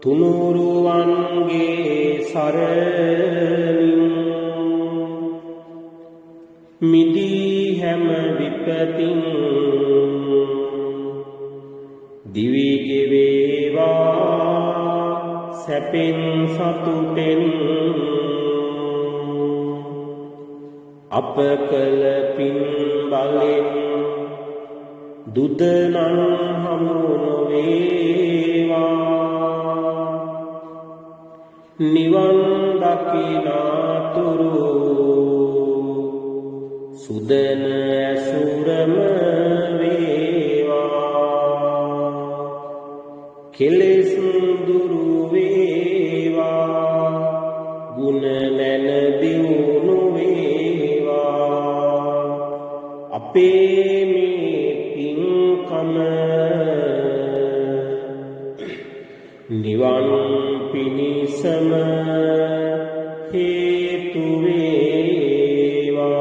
තුනුරුවන්ගේ සරණින් මිදී හැම විපතින් දිවි ගෙවේවා සැපෙන් සතුටෙන් අප කළ පින් බලෙන් දුදනන් හමු නොවේවා නිවන් දකිනාතුරු සුදන ඇසුරම වේවා කෙලෙස් දුරු වේවා ගුණ නැන දියුණු වේවා අපේ මේ පින්කම නිවන් පිණිසම හේතු වේවා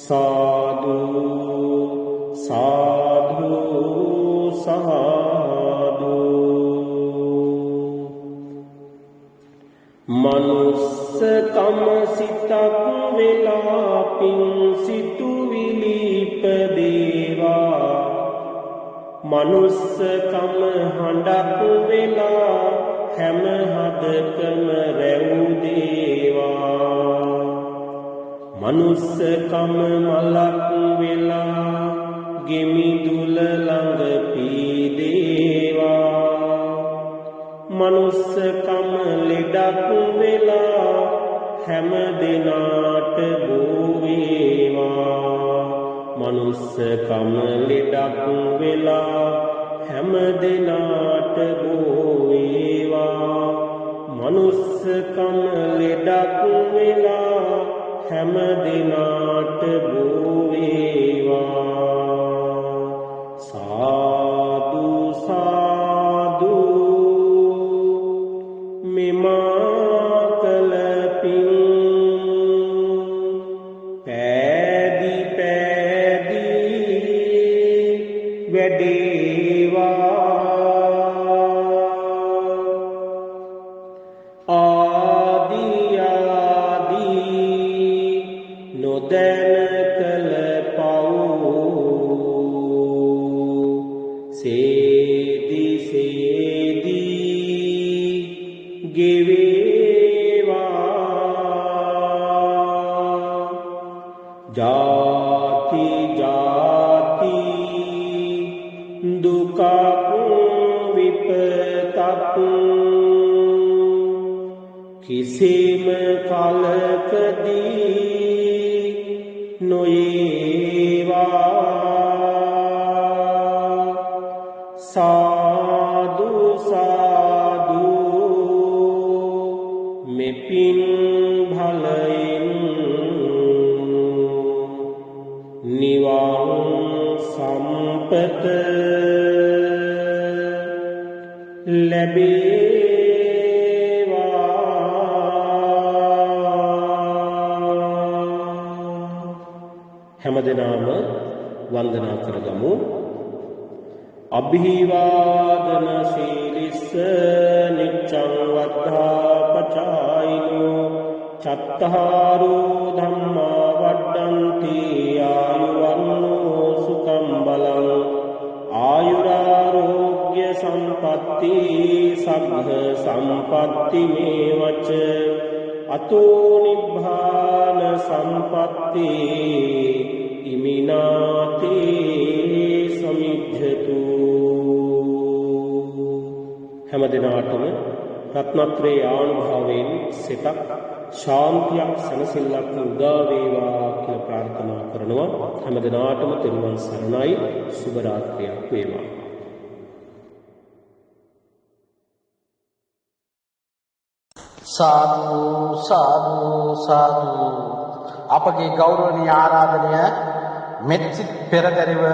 සාදු සාදු මනුස්සකම සිතක් වෙලා පින් සිතුවිලි ඉපදේවා මනුස්සකම හඬක් වෙලා හැම හදකම රැවුදේවා මනුස්සකම මලක් වෙලා ගෙමිදුල ළඟ පීදේවා මනුස්සකම ලෙඩක් වෙලා හැම දිනාට බෝවේවා මනුස්සකම ලෙඩක් වෙලා හැම දිනාට බෝවේවා මනුස්සකම ලෙඩක් වෙලා හැම දිනාට බෝවේවා සාදු සාදු මෙමා කළ පින් පෑදි පෑදි වැඩේවා ආදි ආදි නොදැන කළ පව් සේදි සේදි ගෙවේවා ජාති ජාති දුකක් විපතක් කිසිම කලකදී නොයේවා සාදු සාදු මෙපින් භලයෙන් නිවන් සම්පත ලැබේවා හැමදෙනාම වන්දනා කරගමු අභිවාදන සීලිස්ස නිච්ඡං වද්ධාපචායිනෝ චත්තාරෝ ධම්මා වඩ්ඩන්ති ආයුවන්නෝ සුඛං බලං ආයුරාෝග්‍ය සම්පatti සග්ග සම්පatti මේවච අතෝ නිබ්බාන සම්පatti ඉමිනාතේ සමිජ්ජතු හැමදිනාටම රත්නත්‍රේ ආනුභාවයෙන් සිතක් ශාන්තියක් සනසිල්ලක් උදා වේවා කියලා ප්‍රාර්ථනා කරනවා හැමදිනාටම තෙරුවන් සරණයි සුබ රාත්‍රියක් වේවා සාදු සාදු සාදු අපගේ ගෞරවනීය ආරාධනය මෙත්සිට පෙරදරිව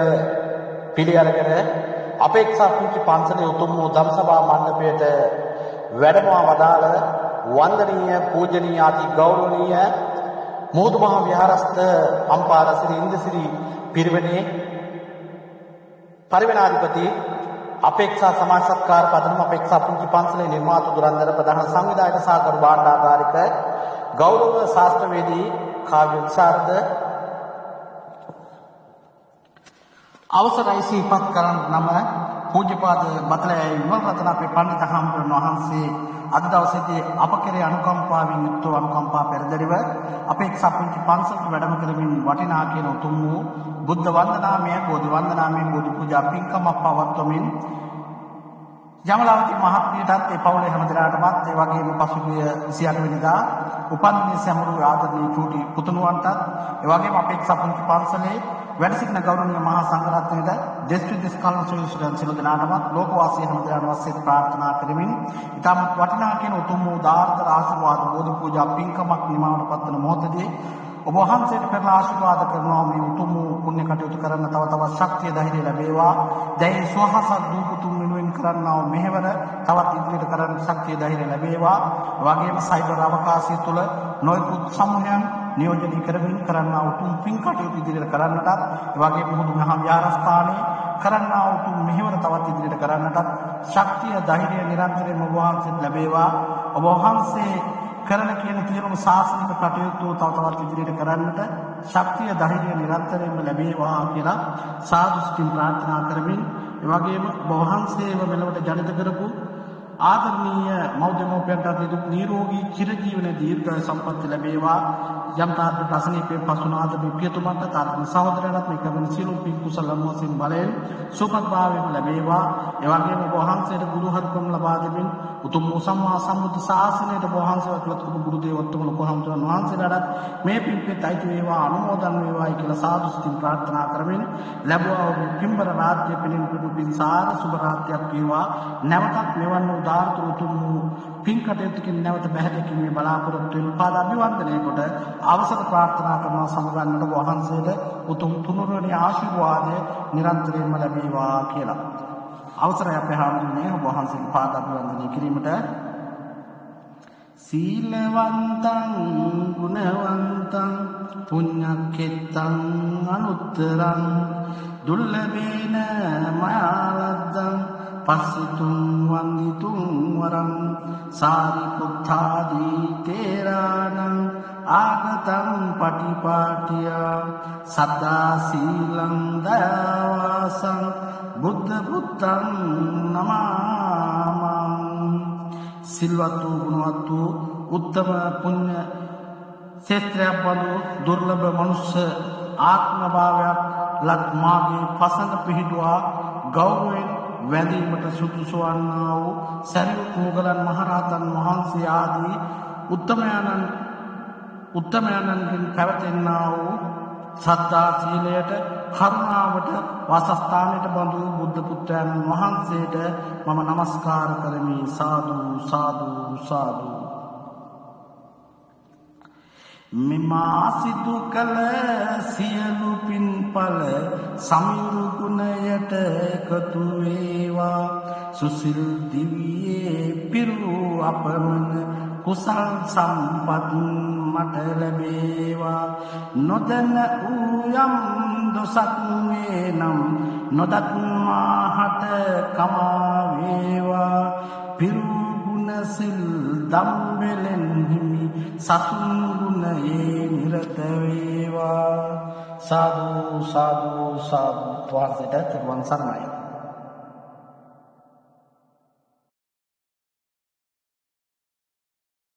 පිළි අරගෙන අපේක්ෂා පුංචි පන්සලේ උතුම් වූ ධම්සභා මණ්ඩපයට වැඩමවා වදාළ වන්දනීය පූජනීය අති ගෞරවනීය මුහුදු මහ විහාරස්ථ අම්පාර ශ්‍රී ඉන්දසිරි පිරිවෙනේ පරිවෙනාධිපති අපේක්ෂා සමාජ සත්කාර පදනම අපේක්ෂා පුංචි පන්සලේ නිර්මාතු දුරන්දර ප්‍රධාන සංවිධායක සහ ගරු භාණ්ඩාගාරික ගෞරව ශාස්ත්‍රවේදී කාව්‍ය විශාරද අවසරයි සිහිපත් කරන නම පූජ්‍යපාද බතලෑ විමල් රතන අපේ පඬිත හාමුදුරන් වහන්සේ අද දවසේදී අප කෙරේ අනුකම්පාවෙන් යුක්තව අනුකම්පා පෙරදරිව අපේක්ෂා පුංචි පන්සලට වැඩම කරමින් වටිනා කියන උතුම් වූ බුද්ධ වන්දනාමය බෝධි වන්දනාමය බෝධි පූජා පින්කමක් පවත්වමින් යමලාවති මහත්මියටත් ඒ පවුලේ හැම දෙනාටමත් ඒ වගේම පසුගිය 28 වෙනිදා උපන්දිනයේ සැමරු ආදරණීය චූටි පුතුණුවන්ටත් ඒ වගේම අපේක්ෂා පුංචි පන්සලේ වැඩ සිටින ගෞරවනීය මහා සංඝරත්නයට දෙස් විදෙස් කල්න සුවිසුරන් සියලු දෙනාටමත් ලෝකවාසී හැම දෙනාටම සෙත් ප්‍රාර්ථනා කරමින් ඊටම වටිනා කියන උතුම් වූ දාර්ථ ආශිර්වාද බෝධි පූජා පින්කමක් නිමාවට පත්වන මොහොතදී ඔබ වහන්සේට පෙරලා ආශිර්වාද කරනවා මේ උතුම් වූ පුණ්‍ය කටයුතු කරන්න තව තවත් ශක්තිය ධෛර්යය ලැබේවා දැයි සුවහසත් දූපුතුන් වෙනුවෙන් කරන්නා වූ මෙහෙවර තවත් ඉදිරියට කරන්න ශක්තිය ධෛර්යය ලැබේවා වගේම සයිබර් අවකාශය තුල නොයෙකුත් සමූහයන් නියෝජනය කරමින් කරන්නා උතුම් පින් කටයුතු ඉදිරියට කරන්නටත් ඒ වගේම මුහුදු මහා විහාරස්ථානයේ කරන්නා උතුම් මෙහෙවර තවත් ඉදිරියට කරන්නටත් ශක්තිය ධෛර්යය නිරන්තරයෙන්ම ඔබ වහන්සේට ලැබේවා ඔබ වහන්සේ කරන කියන තියෙනම ශාසනික කටයුතු තව තවත් ඉදිරියට කරන්නට ශක්තිය ධෛර්යය නිරන්තරයෙන්ම ලැබේවා කියලා සාදු සිතින් ප්‍රාර්ථනා කරමින් ඒ වගේම වහන්සේව මෙලොවට ජනිත කරපු ආදරණීය මෞද්‍යමෝපයන්ට නිදුක් නිරෝගී චිරජීවන දීර්ඝ සම්පත් ලැබේවා යම් තාත්ත අසනීපේ පසුනාද මේ පියතුමන්ට තාත්ම සහෝදරයන්ට මේ කරන සියලු පින් කුසල මොහොතින් බලයෙන් සුවපත් භාවයෙන් ලැබේවා ඒ වගේම වහන්සේට ගුරු හරුකම් ලබා දෙමින් උතුම් සම්මා සම්බුද්ධ ශාසනයට වහන්සේ වතුලත් කුඩු ගුරු දේවත්වම ලොකු හම්තුන් වහන්සේලාට මේ පින්පෙත් අයිති වේවා අනුමෝදන් වේවායි කියලා සාදු සිතින් ප්‍රාර්ථනා කරමින් ලැබුවා වූ පින්බර රාත්‍ය පිළින් පිටු පින්සාර සුබ රාත්‍යක් වේවා නැවතත් මෙවන් වූ දාර්ථ උතුම් වූ පින් කටයුතුකින් නැවත බැහැදකින් බලාපොරොත්තු වෙන පාද අභිවන්දනය කොට අවසර ප්‍රාර්ථනා කරනවා සමගන්නට වහන්සේට උතුම් තුනුරුවනි ආශිර්වාදය නිරන්තරයෙන්ම ලැබේවා කියලා අවසරය අපේ හාමුදුරනේ වහන්සේගේ පාද අභිවන්දනය කිරීමට සීලවන්තං ගුණවන්තං පුඤ්ඤක්ඛෙත්තං අනුත්තරං දුර්ලභේන මයාලද්දං පස්සිතුං වන්දිතුං වරං සාරිපුත්තාදී තේරාණං ආගතං පටිපාටිය සද්දා සීලං දයාවාසං බුද්ධ පුත්තං නමාමං සිල්වත් වූ ගුණවත් වූ උත්තම පුණ්‍ය ශේත්‍රයක් බඳු දුර්ලභ මනුෂ්‍ය ආත්ම භාවයක් ලත් මාගේ පසඟ පිහිටුවා ගෞරවයෙන් වැඳීමට සුදුසු වන්නා වූ සරියුත් මුගලන් මහරහතන් වහන්සේ ආදී උත්තමයන්ගෙන් පැවතෙන්නා වූ සද්ධා සීලයට කරුණාවට වාසස්ථානයට බඳු බුද්ධ පුත්‍රයන් වහන්සේට මම নমස්කාර කරමි සාදු සාදු සාදු මෙමා සිදු කළ සියලු පින්ඵල සමිඳු ගුණයට එකතු වේවා සුසිල් දිවියේ පිරු අපමණ කුසල් සම්පත් මට ලැබේවා නොදැන වූ යම් දොසක් වේනම් නොදත් මාහට කමා වේවා පිරු ගුණ සිල් දම්බෙලෙන් හිමි සතුන් ගුණයේ නිරත වේවා සාදු සාදු සාදු වහන්සේට තෙරුවන් සරණයි